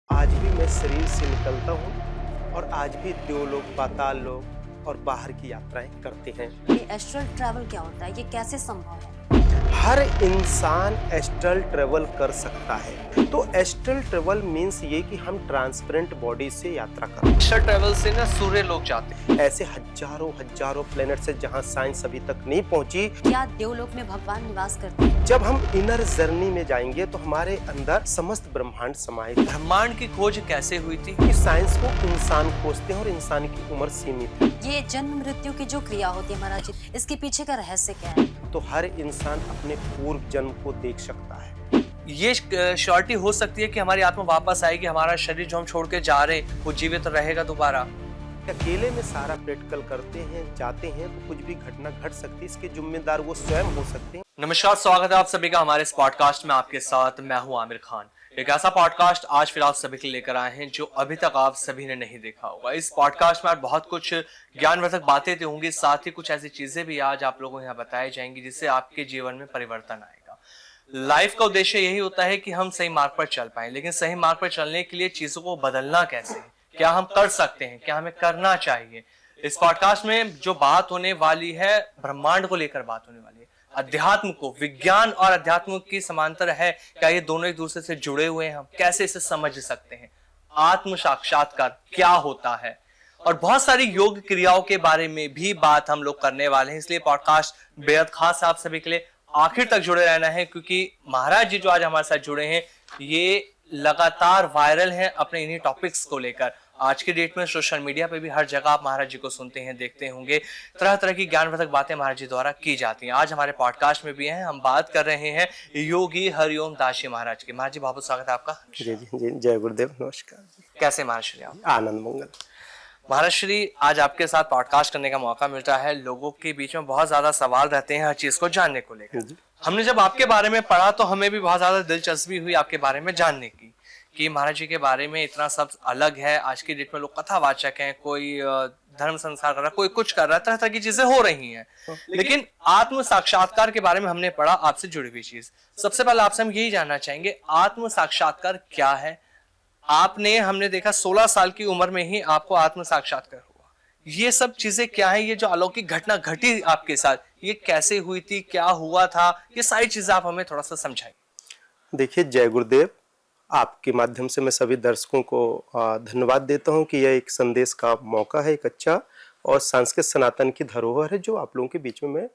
आज भी मैं शरीर से निकलता हूँ और आज भी देवलोक, पाताल लोक और बाहर की यात्राएं करते हैं। ये एस्ट्रल ट्रैवल क्या होता है? ये कैसे संभव है? हर इंसान एस्ट्रल ट्रेवल कर सकता है। तो एस्ट्रल ट्रेवल मीन्स ये कि हम ट्रांसपेरेंट बॉडी से यात्रा करते एस्ट्रल ट्रैवल से ना सूर्य लोग जाते हैं। हैं। ऐसे हजारों हजारों प्लेनेट्स हैं जहाँ साइंस अभी तक नहीं पहुंची। क्या देवलोक में भगवान निवास करते हैं? जब हम इनर जर्नी में जाएंगे तो हमारे अंदर समस्त ब्रह्मांड समाहित है। ब्रह्मांड की खोज कैसे हुई थी? कि साइंस को इंसान खोजते हैं और इंसान की उम्र सीमित है। ये जन्म मृत्यु की जो क्रिया होती है महाराज जी, इसके पीछे का रहस्य क्या है? तो हर इंसान अपने पूर्व जन्म को देख सकता है। ये श्योरिटी हो सकती है कि हमारी आत्मा वापस आएगी, हमारा शरीर जो हम छोड़ के जा रहे हैं वो जीवित रहेगा दोबारा। अकेले में सारा प्रैक्टिकल करते हैं, जाते हैं तो कुछ भी घटना घट सकती है, इसके जिम्मेदार वो स्वयं हो सकते हैं। नमस्कार, स्वागत है आप सभी का हमारे इस पॉडकास्ट में। आपके साथ मैं हूं आमिर खान। एक ऐसा पॉडकास्ट आज फिर आप सभी के लिए लेकर आए हैं जो अभी तक आप सभी ने नहीं देखा होगा। इस पॉडकास्ट में आज बहुत कुछ ज्ञानवर्धक बातें तो होंगी, साथ ही कुछ ऐसी चीजें भी आज आप लोगों को यहाँ बताई जाएंगी जिससे आपके जीवन में परिवर्तन आएगा। लाइफ का उद्देश्य यही होता है कि हम सही मार्ग पर चल पाएं, लेकिन सही मार्ग पर चलने के लिए चीजों को बदलना कैसे है, क्या हम कर सकते हैं, क्या हमें करना चाहिए। इस पॉडकास्ट में जो बात होने वाली है, ब्रह्मांड को लेकर बात होने वाली है। अध्यात्म को, विज्ञान और अध्यात्म की समांतर है, क्या ये दोनों एक दूसरे से जुड़े हुए हैं, हम कैसे इसे समझ सकते हैं, आत्म साक्षात्कार क्या होता है, और बहुत सारी योग क्रियाओं के बारे में भी बात हम लोग करने वाले हैं। इसलिए पॉडकास्ट बेहद खास आप सभी के लिए, आखिर तक जुड़े रहना है, क्योंकि महाराज जी जो आज हमारे साथ जुड़े हैं ये लगातार वायरल हैं अपने इन्हीं टॉपिक्स को लेकर। आज की डेट में सोशल मीडिया पे भी हर जगह आप महाराज जी को सुनते हैं, देखते होंगे। तरह तरह की ज्ञानवर्धक बातें महाराज जी द्वारा की जाती हैं। आज हमारे पॉडकास्ट में भी हैं, हम बात कर रहे हैं योगी हरिओम दास जी महाराज की। महाराज जी बहुत बहुत स्वागत है आपका। जी जी जी, जय गुरुदेव, नमस्कार। कैसे महाराज श्री आप? आनंद मंगल। महाराज श्री, आज आपके साथ पॉडकास्ट करने का मौका मिलता है। लोगों के बीच में बहुत ज्यादा सवाल रहते हैं हर चीज को जानने को लेकर। हमने जब आपके बारे में पढ़ा तो हमें भी बहुत ज्यादा दिलचस्पी हुई आपके बारे में जानने की, कि महाराज जी के बारे में इतना सब अलग है। आज की डेट में लोग कथावाचक हैं, कोई धर्म संस्कार कर रहा है, कोई कुछ कर रहा है, तरह तरह की चीजें हो रही हैं। लेकिन आत्म साक्षात्कार के बारे में हमने पढ़ा, आपसे जुड़ी हुई चीज। सबसे पहले आपसे हम यही जानना चाहेंगे, आत्म साक्षात्कार क्या है? आपने, हमने देखा 16 साल की उम्र में ही आपको आत्म साक्षात्कार हुआ। ये सब चीजें क्या है? ये जो अलौकिक घटना घटी आपके साथ, ये कैसे हुई थी, क्या हुआ था, ये सारी चीजें आप हमें थोड़ा सा समझाइए। देखिए, जय गुरुदेव। आपके माध्यम से मैं सभी दर्शकों को धन्यवाद देता हूं कि यह एक संदेश का मौका है, एक अच्छा और संस्कृत सनातन की धरोहर है जो आप लोगों के बीच में मैं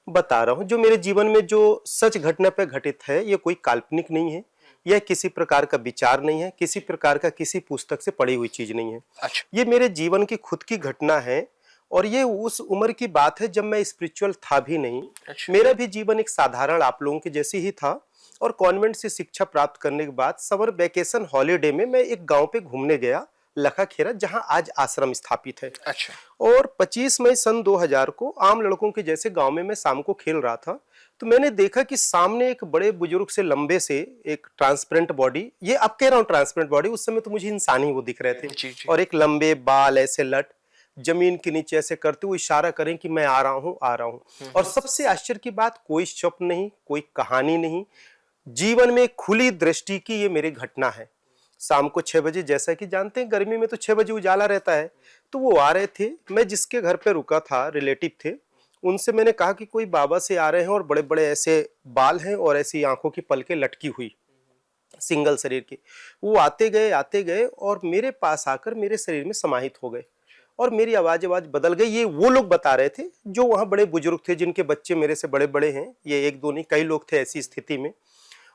बता रहा हूं। जो मेरे जीवन में जो सच घटना पे घटित है, ये कोई काल्पनिक नहीं है, यह किसी प्रकार का विचार नहीं है, किसी प्रकार का किसी पुस्तक से पढ़ी हुई चीज नहीं है। अच्छा। ये मेरे जीवन की खुद की घटना है और ये उस उम्र की बात है जब मैं स्पिरिचुअल था भी नहीं। अच्छा। मेरा भी जीवन एक साधारण आप लोगों के जैसे ही था और कॉन्वेंट से शिक्षा प्राप्त करने के बाद समर वेकेशन हॉलीडे में मैं एक गांव पे घूमने गया, लखाखेरा, जहां आज आश्रम स्थापित है। अच्छा। और 25 मई सन 2000 को आम लड़कों के जैसे गांव में मैं शाम को खेल रहा था, तो मैंने देखा कि सामने एक बड़े बुजुर्ग से लंबे से एक ट्रांसपेरेंट बॉडी, ये अब कह रहा हूँ ट्रांसपेरेंट बॉडी, उस समय तो मुझे इंसान ही वो दिख रहे थे। जी, जी। और एक लंबे बाल ऐसे लट जमीन के नीचे ऐसे करते हुए इशारा करें कि मैं आ रहा हूँ, आ रहा हूँ। और सबसे आश्चर्य की बात, कोई स्वप्न नहीं, कोई कहानी नहीं, जीवन में खुली दृष्टि की ये मेरी घटना है। शाम को 6 बजे, जैसा कि जानते हैं गर्मी में तो 6 बजे उजाला रहता है, तो वो आ रहे थे। मैं जिसके घर पे रुका था, रिलेटिव थे, उनसे मैंने कहा कि कोई बाबा से आ रहे हैं और बड़े बड़े ऐसे बाल हैं और ऐसी आंखों की पलकें लटकी हुई, सिंगल शरीर की। वो आते गए और मेरे पास आकर मेरे शरीर में समाहित हो गए और मेरी आवाज बदल गई। ये वो लोग बता रहे थे जो वहाँ बड़े बुजुर्ग थे, जिनके बच्चे मेरे से बड़े बड़े हैं। ये एक दो नहीं, कई लोग थे ऐसी स्थिति में।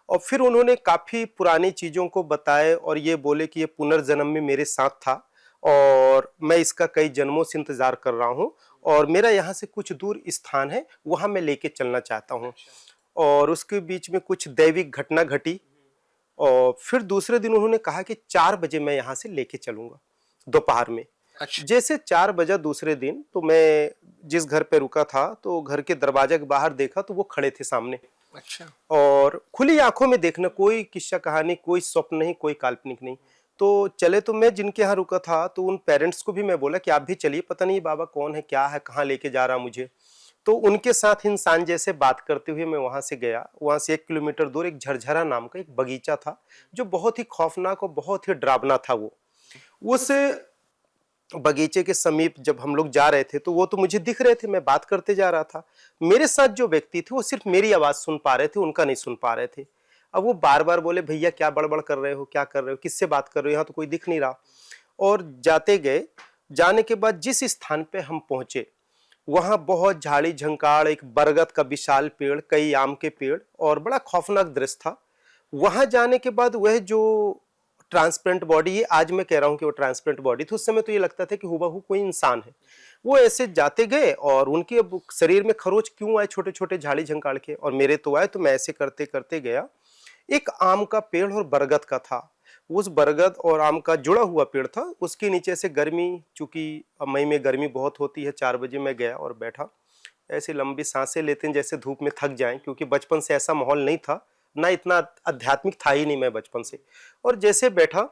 और फिर उन्होंने काफी पुरानी चीजों को बताए और ये बोले कि ये पुनर्जन्म में मेरे साथ था और मैं इसका कई जन्मों से इंतजार कर रहा हूँ और मेरा यहाँ से कुछ दूर स्थान है, वहां मैं लेके चलना चाहता हूँ। और उसके बीच में कुछ दैविक घटना घटी और फिर दूसरे दिन उन्होंने कहा कि 4 बजे मैं यहाँ से लेके चलूंगा, दोपहर में। अच्छा। जैसे 4 बजा दूसरे दिन, तो मैं जिस घर पे रुका था तो घर के दरवाजे के बाहर देखा तो वो खड़े थे सामने। अच्छा। और खुली आंखों में देखना, कोई किस्सा कहानी, कोई स्वप्न नहीं, कोई काल्पनिक नहीं। तो चले, तो मैं जिनके यहाँ रुका था तो उन पेरेंट्स को भी मैं बोला कि आप भी चलिए, पता नहीं बाबा कौन है, क्या है, कहाँ लेके जा रहा मुझे। तो उनके साथ इंसान जैसे बात करते हुए मैं वहां से गया। वहां से 1 किलोमीटर दूर एक झरझरा नाम का एक बगीचा था, जो बहुत ही खौफनाक और बहुत ही डरावना था। वो उस बगीचे के समीप जब हम लोग जा रहे थे तो वो तो मुझे दिख रहे थे, मैं बात करते जा रहा था। मेरे साथ जो व्यक्ति थे वो सिर्फ मेरी आवाज सुन पा रहे थे, उनका नहीं सुन पा रहे थे। अब वो बार बार बोले, भैया क्या बड़बड़ कर रहे हो, क्या कर रहे हो, किससे बात कर रहे हो, यहाँ तो कोई दिख नहीं रहा। और जाते गए, जाने के बाद जिस स्थान पे हम पहुंचे वहां बहुत झाड़ी झंकाड़, एक बरगद का विशाल पेड़, कई आम के पेड़ और बड़ा खौफनाक दृश्य था। वहां जाने के बाद वह जो ट्रांसपेरेंट बॉडी, ये आज मैं कह रहा हूं कि वो ट्रांसपेरेंट बॉडी थी, उस समय तो ये लगता था कि हुबहू कोई इंसान है। वो ऐसे जाते गए और उनके अब शरीर में खरोच क्यों आए छोटे छोटे झाड़ी झंकाड़ के, और मेरे तो आए। तो मैं ऐसे करते करते गया, एक आम का पेड़ और बरगद का था। उस बरगद और आम का जुड़ा हुआ पेड़ था, उसके नीचे से गर्मी, चूंकि मई में गर्मी बहुत होती है, 4 बजे मैं गया और बैठा। ऐसे लंबी सांसें लेते हैं जैसे धूप में थक जाएं, क्योंकि बचपन से ऐसा माहौल नहीं था, ना इतना आध्यात्मिक था ही नहीं मैं बचपन से। और जैसे बैठा,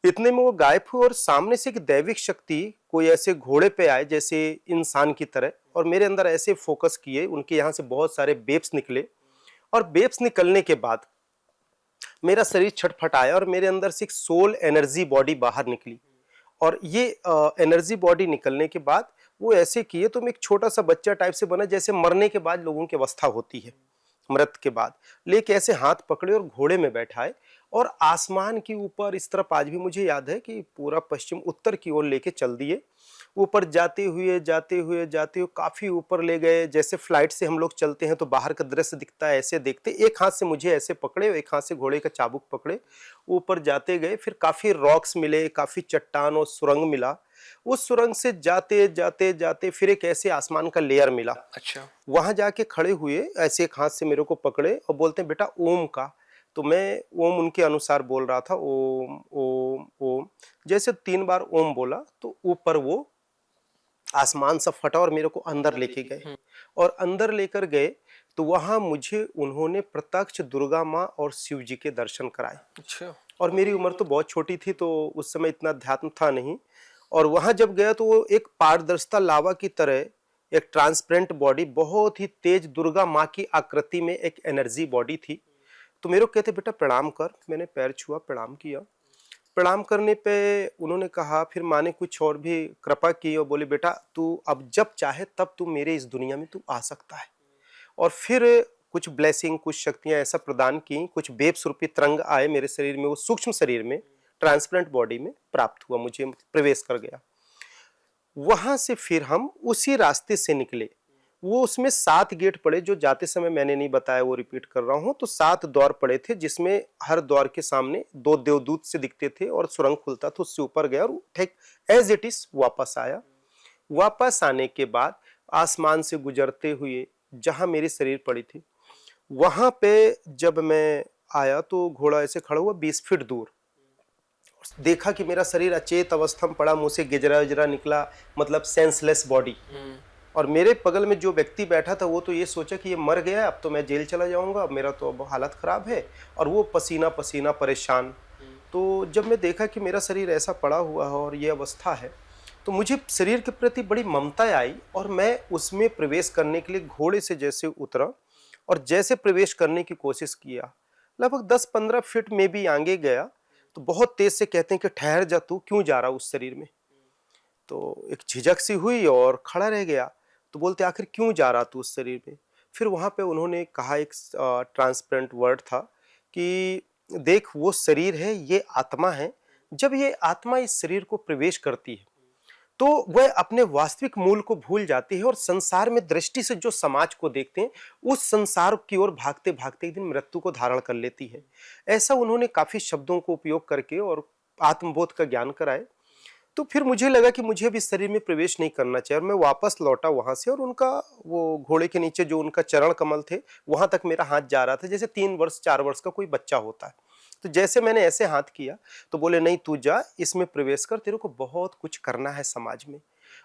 इतने में वो गायब हुए और सामने से एक दैविक शक्ति कोई ऐसे घोड़े पे आए जैसे इंसान की तरह, और मेरे अंदर ऐसे फोकस किए, उनके यहाँ से बहुत सारे वेव्स निकले। और वेव्स निकलने के बाद मेरा शरीर छटपटाया और मेरे अंदर से एक सोल एनर्जी बॉडी बाहर निकली। और ये एनर्जी बॉडी निकलने के बाद वो ऐसे किए तो मैं एक छोटा सा बच्चा टाइप से बना, जैसे मरने के बाद लोगों की अवस्था होती है, मृत के बाद। लेके ऐसे हाथ पकड़े और घोड़े में बैठाए और आसमान के ऊपर इस तरफ, आज भी मुझे याद है कि पूरा पश्चिम उत्तर की ओर लेके चल दिए। ऊपर जाते हुए जाते हुए जाते हुए काफी ऊपर ले गए। जैसे फ्लाइट से हम लोग चलते हैं तो बाहर का दृश्य दिखता है, ऐसे देखते, एक हाथ से मुझे ऐसे पकड़े, एक हाथ से घोड़े का चाबुक पकड़े, ऊपर जाते गए। फिर काफी रॉक्स मिले, काफी चट्टान और सुरंग मिला। उस सुरंग से जाते जाते जाते फिर एक ऐसे आसमान का लेयर मिला। अच्छा। वहां जाके खड़े हुए, ऐसे एक हाथ से मेरे को पकड़े और बोलते हैं, बेटा ओम का। तो मैं ओम उनके अनुसार बोल रहा था, ओम ओम ओम। जैसे 3 बार ओम बोला तो ऊपर वो आसमान सा फटा और मेरे को अंदर लेके गए। और अंदर लेकर गए तो वहां मुझे उन्होंने प्रत्यक्ष दुर्गा माँ और शिव जी के दर्शन कराए। अच्छा। और मेरी उम्र तो बहुत छोटी थी, तो उस समय इतना अध्यात्म था नहीं। और वहां जब गया तो वो एक पारदर्शिता लावा की तरह एक ट्रांसपेरेंट बॉडी, बहुत ही तेज दुर्गा माँ की आकृति में एक एनर्जी बॉडी थी। तो मेरे को कहते, बेटा प्रणाम कर। मैंने पैर छुआ, प्रणाम किया। प्रणाम करने पे उन्होंने कहा, फिर माँ ने कुछ और भी कृपा की और बोले, बेटा तू अब जब चाहे तब तू मेरे इस दुनिया में तू आ सकता है। और फिर कुछ ब्लेसिंग, कुछ शक्तियां ऐसा प्रदान की, कुछ वेव्स रूपी तरंग आए मेरे शरीर में, वो सूक्ष्म शरीर में, ट्रांसपेरेंट बॉडी में प्राप्त हुआ, मुझे प्रवेश कर गया। वहां से फिर हम उसी रास्ते से निकले। वो उसमें 7 गेट पड़े, जो जाते समय मैंने नहीं बताया, वो रिपीट कर रहा हूं। तो 7 द्वार पड़े थे, जिसमें हर द्वार के सामने 2 देवदूत से दिखते थे और सुरंग खुलता था, उससे ऊपर गया और ठीक एज इट इज वापस आया। वापस आने के बाद आसमान से गुजरते हुए जहां मेरी शरीर पड़ी थी, वहां पे जब मैं आया तो घोड़ा ऐसे खड़ा हुआ 20 फीट दूर। देखा कि मेरा शरीर अचेत अवस्था में पड़ा, मुंह से गिजरा विजरा निकला, मतलब सेंसलेस बॉडी। और मेरे बगल में जो व्यक्ति बैठा था वो तो ये सोचा कि ये मर गया, अब तो मैं जेल चला जाऊंगा, अब मेरा तो अब हालत खराब है। और वो पसीना पसीना परेशान। तो जब मैं देखा कि मेरा शरीर ऐसा पड़ा हुआ है और ये अवस्था है, तो मुझे शरीर के प्रति बड़ी ममता आई और मैं उसमें प्रवेश करने के लिए घोड़े से जैसे उतरा और जैसे प्रवेश करने की कोशिश किया, लगभग 10-15 फीट में भी आगे गया तो बहुत तेज से कहते हैं कि ठहर जा, तू क्यों जा रहा उस शरीर में। तो एक झिझक सी हुई और खड़ा रह गया। तो बोलते, आखिर क्यों जा रहा तू उस शरीर में। फिर वहां पे उन्होंने कहा, एक ट्रांसपेरेंट वर्ड था कि देख वो शरीर है, ये आत्मा है। जब ये आत्मा इस शरीर को प्रवेश करती है तो वह अपने वास्तविक मूल को भूल जाती है और संसार में दृष्टि से जो समाज को देखते हैं उस संसार की ओर भागते भागते एक दिन मृत्यु को धारण कर लेती है। ऐसा उन्होंने काफी शब्दों को उपयोग करके और आत्मबोध का ज्ञान कराए। तो फिर मुझे लगा कि मुझे भी इस शरीर में प्रवेश नहीं करना चाहिए और मैं वापस लौटा वहां से। और उनका वो घोड़े के नीचे जो उनका चरण कमल थे, वहां तक मेरा हाथ जा रहा था, जैसे 3 वर्ष 4 वर्ष का कोई बच्चा होता है। तो जैसे मैंने ऐसे हाथ किया तो बोले, नहीं तू जा, इसमें प्रवेश कर, तेरे को बहुत कुछ करना है समाज में।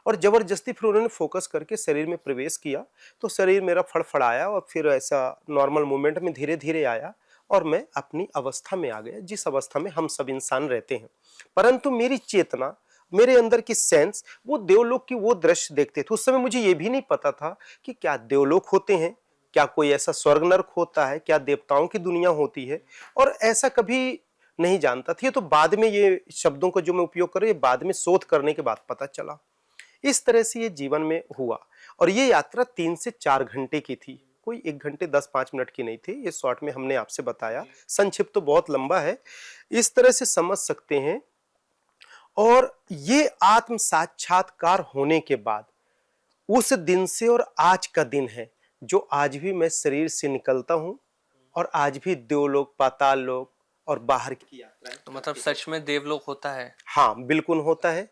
और जबरदस्ती फिर उन्होंने फोकस करके शरीर में प्रवेश किया तो शरीर मेरा फड़फड़ाया और फिर ऐसा नॉर्मल मूवमेंट में धीरे धीरे आया और मैं अपनी अवस्था में आ गया, जिस अवस्था में हम सब इंसान रहते हैं। परंतु मेरी चेतना मेरे अंदर की सेंस वो देवलोक की वो दृश्य देखते थे। उस समय मुझे ये भी नहीं पता था कि क्या देवलोक होते हैं, क्या कोई ऐसा स्वर्ग नरक होता है, क्या देवताओं की दुनिया होती है, और ऐसा कभी नहीं जानता था। ये तो बाद में, ये शब्दों का जो मैं उपयोग कर रहा हूं, ये बाद में शोध करने के बाद पता चला। इस तरह से ये जीवन में हुआ, और ये यात्रा 3 से 4 घंटे की थी, कोई 1 घंटे 10-5 मिनट की नहीं थी। ये शॉर्ट में हमने आपसे बताया, संक्षिप्त तो बहुत लंबा है, इस तरह से समझ सकते हैं। और ये आत्म साक्षात्कार होने के बाद उस दिन से और आज का दिन है जो आज भी मैं शरीर से निकलता हूं, और आज भी देवलोक, पाताल लोक और बाहर की यात्राएं। तो मतलब सच में देवलोक होता है? हाँ, बिल्कुल होता है।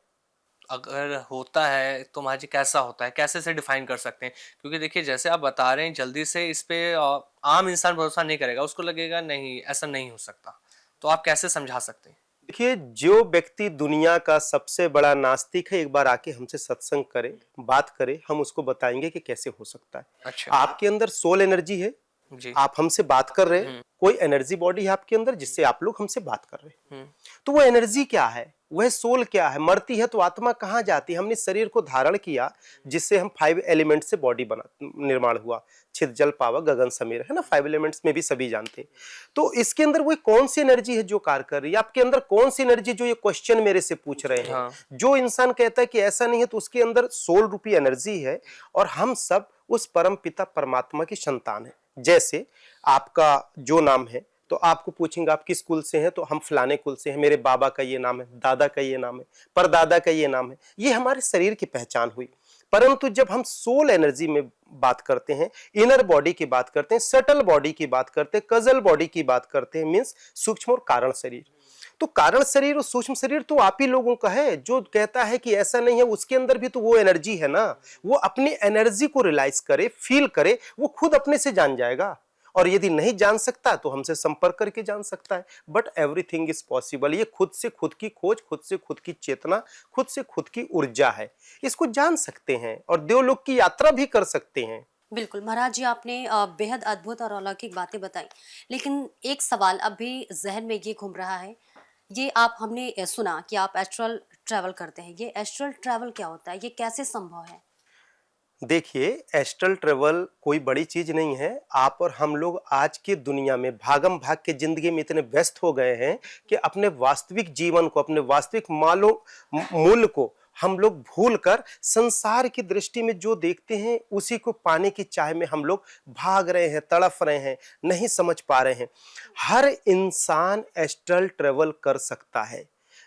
अगर होता है तो महाराज जी कैसा होता है, कैसे से डिफाइन कर सकते हैं? क्योंकि देखिए जैसे आप बता रहे हैं, जल्दी से इस पे आम इंसान भरोसा नहीं करेगा, उसको लगेगा नहीं ऐसा नहीं हो सकता। तो आप कैसे समझा सकते हैं? देखिए, जो व्यक्ति दुनिया का सबसे बड़ा नास्तिक है, एक बार आके हमसे सत्संग करे, बात करे, हम उसको बताएंगे कि कैसे हो सकता है। अच्छा। आपके अंदर सोल एनर्जी है, जी। आप हमसे बात कर रहे हैं, कोई एनर्जी बॉडी है आपके अंदर जिससे आप लोग हमसे बात कर रहे हैं। तो वो एनर्जी क्या है, वह सोल क्या है? मरती है तो आत्मा कहाँ जाती है? हमने शरीर को धारण किया जिससे हम 5 एलिमेंट से बॉडी बना, निर्माण हुआ, छिद जल पावक गगन समीर, है ना, 5 एलिमेंट्स में भी सभी जानते हैं। तो इसके अंदर वो कौन सी एनर्जी है जो कार्य कर रही है? आपके अंदर कौन सी एनर्जी, जो ये क्वेश्चन मेरे से पूछ रहे हैं। हाँ। जो इंसान कहता है कि ऐसा नहीं है, तो उसके अंदर सोल रूपी एनर्जी है, और हम सब उस परम पिता परमात्मा की संतान है। जैसे आपका जो नाम है, तो आपको पूछेंगे आप किस कुल से हैं, तो हम फलाने कुल से हैं, मेरे बाबा का ये नाम है, दादा का ये नाम है, परदादा का ये नाम है। ये हमारे शरीर की पहचान हुई। परंतु जब हम सोल एनर्जी में बात करते हैं, इनर बॉडी की बात करते हैं, सटल बॉडी की बात करते हैं, कजल बॉडी की बात करते हैं, मीन्स सूक्ष्म और कारण शरीर। तो कारण शरीर और सूक्ष्म शरीर तो आप ही लोगों का है। जो कहता है कि ऐसा नहीं है, उसके अंदर भी तो वो एनर्जी है ना। वो अपनी एनर्जी को रियलाइज करे, फील करे, वो खुद अपने से जान जाएगा। और यदि नहीं जान सकता तो हमसे संपर्क करके जान सकता है। But everything is possible. ये खुद से खुद की खोज, खुद से खुद की चेतना, खुद से खुद की ऊर्जा है। इसको जान सकते हैं और देवलोक की यात्रा भी कर सकते हैं। बिल्कुल महाराज जी, आपने बेहद अद्भुत और अलौकिक बातें बताई, लेकिन एक सवाल अभी जहन में ये घूम रहा है। ये आप हमने सुना कि आप एस्ट्रल ट्रैवल करते हैं, ये एस्ट्रल ट्रैवल क्या होता है, ये कैसे संभव है? देखिए, एस्ट्रल ट्रेवल कोई बड़ी चीज नहीं है। आप और हम लोग आज की दुनिया में भागम भाग के जिंदगी में इतने व्यस्त हो गए हैं कि अपने वास्तविक जीवन को, अपने वास्तविक मूल्य को हम लोग भूलकर संसार की दृष्टि में जो देखते हैं उसी को पाने की चाह में हम लोग भाग रहे हैं, तड़फ रहे हैं, नहीं समझ पा रहे हैं। हर इंसान एस्ट्रल ट्रेवल कर सकता है।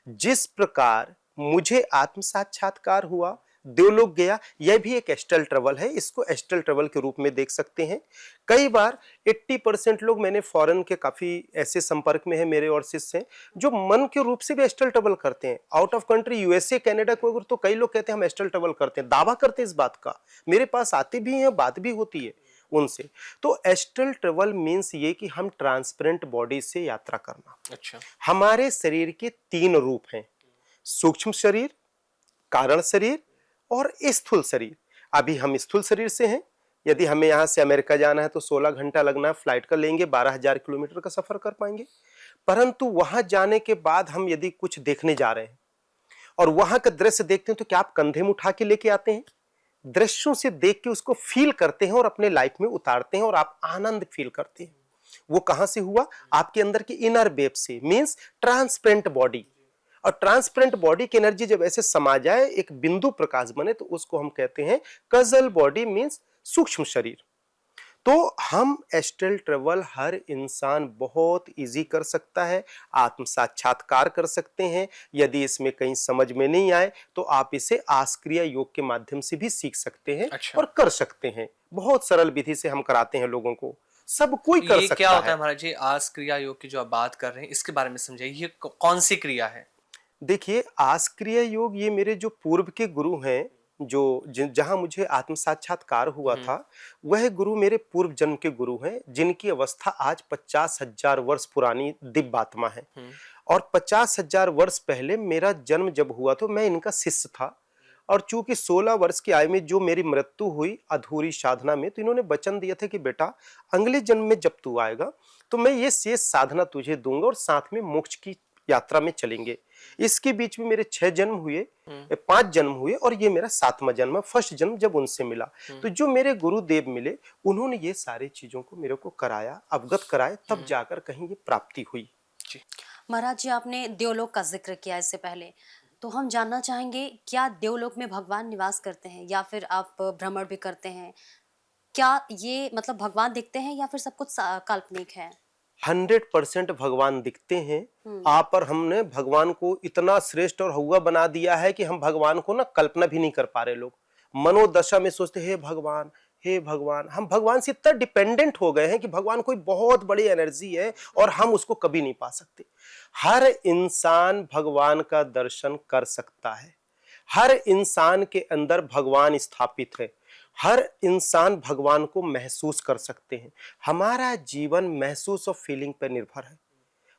जिस प्रकार मुझे आत्म साक्षात्कार हुआ, देवलोक गया, यह भी एक एस्ट्रल ट्रेवल है। इसको एस्ट्रल ट्रेवल के रूप में देख सकते हैं। कई बार 80% लोग, मैंने फॉरेन के काफी ऐसे संपर्क में है मेरे और शिष्य हैं जो मन के रूप से भी एस्ट्रल ट्रेवल करते हैं। Out of country, USA, Canada को, तो कई लोग कहते हैं हम एस्ट्रल ट्रेवल करते हैं, दावा करते हैं इस बात का। मेरे पास आते भी हैं, बात भी होती है उनसे। तो एस्ट्रल ट्रेवल मीन्स ये कि हम ट्रांसपेरेंट बॉडी से यात्रा करना। अच्छा। हमारे शरीर के 3 रूप हैं, सूक्ष्म शरीर, कारण शरीर और स्थूल शरीर। अभी हम स्थूल शरीर से हैं। यदि हमें यहाँ से अमेरिका जाना है तो 16 घंटा लगना है, फ्लाइट का लेंगे, 12,000 किलोमीटर का सफर कर पाएंगे। परंतु वहां जाने के बाद हम यदि कुछ देखने जा रहे हैं और वहां का दृश्य देखते हैं, तो क्या आप कंधे में उठा के लेके आते हैं? दृश्यों से देख के उसको फील करते हैं और अपने लाइफ में उतारते हैं और आप आनंद फील करते हैं। वो कहां से हुआ? आपके अंदर की इनर वेब से, मीन्स ट्रांसपेरेंट बॉडी। और ट्रांसपेरेंट बॉडी की एनर्जी जब ऐसे समा जाए, एक बिंदु प्रकाश बने, तो उसको हम कहते हैं कजल बॉडी, मीन्स सूक्ष्म शरीर। तो हम एस्ट्रल ट्रेवल हर इंसान बहुत इजी कर सकता है, आत्म साक्षात्कार कर सकते हैं। यदि इसमें कहीं समझ में नहीं आए तो आप इसे आस्क्रिया योग के माध्यम से भी सीख सकते हैं। अच्छा। और कर सकते हैं। बहुत सरल विधि से हम कराते हैं लोगों को, सब कोई कर ये सकता क्या होता है है। महाराज जी, आज क्रिया योग की जो आप बात कर रहे हैं इसके बारे में समझाइए, ये कौन सी क्रिया है? देखिए, आस्क्रिया योग, ये मेरे जो पूर्व के गुरु हैं, जो जहां मुझे आत्म साक्षात्कार हुआ था, वह गुरु मेरे पूर्व जन्म के गुरु हैं, जिनकी अवस्था आज 50,000 वर्ष पुरानी दिव्य आत्मा है। और 50,000 वर्ष पहले मेरा जन्म जब हुआ तो मैं इनका शिष्य था। और चूंकि 16 वर्ष की आयु में जो मेरी मृत्यु हुई अधूरी साधना में, तो इन्होंने वचन दिया था कि बेटा, अगले जन्म में जब तू आएगा तो मैं ये शेष साधना तुझे दूंगा और साथ में मोक्ष की यात्रा में चलेंगे। इसके बीच में मेरे 6 जन्म हुए, 5 जन्म हुए और ये मेरा 7वां जन्म है। फर्स्ट जन्म जब उनसे मिला तो जो मेरे गुरुदेव मिले उन्होंने ये सारी चीजों को मेरे को कराया, अवगत कराया, तब जाकर कहीं ये प्राप्ति हुई। महाराज जी, आपने देवलोक का जिक्र किया इससे पहले, तो हम जानना चाहेंगे क्या देवलोक में भगवान निवास करते हैं या फिर आप भ्रमण भी करते हैं? क्या ये मतलब भगवान दिखते हैं या फिर सब कुछ काल्पनिक है? 100% भगवान दिखते हैं। आप और हमने भगवान को इतना श्रेष्ठ और हुआ बना दिया है कि हम भगवान को ना कल्पना भी नहीं कर पा रहे। लोग मनोदशा में सोचते हे भगवान, हे भगवान। हम भगवान से इतना डिपेंडेंट हो गए हैं कि भगवान कोई बहुत बड़ी एनर्जी है और हम उसको कभी नहीं पा सकते। हर इंसान भगवान का दर्शन कर सकता है। हर इंसान के अंदर भगवान स्थापित है। हर इंसान भगवान को महसूस कर सकते हैं। हमारा जीवन महसूस और फीलिंग पर निर्भर है।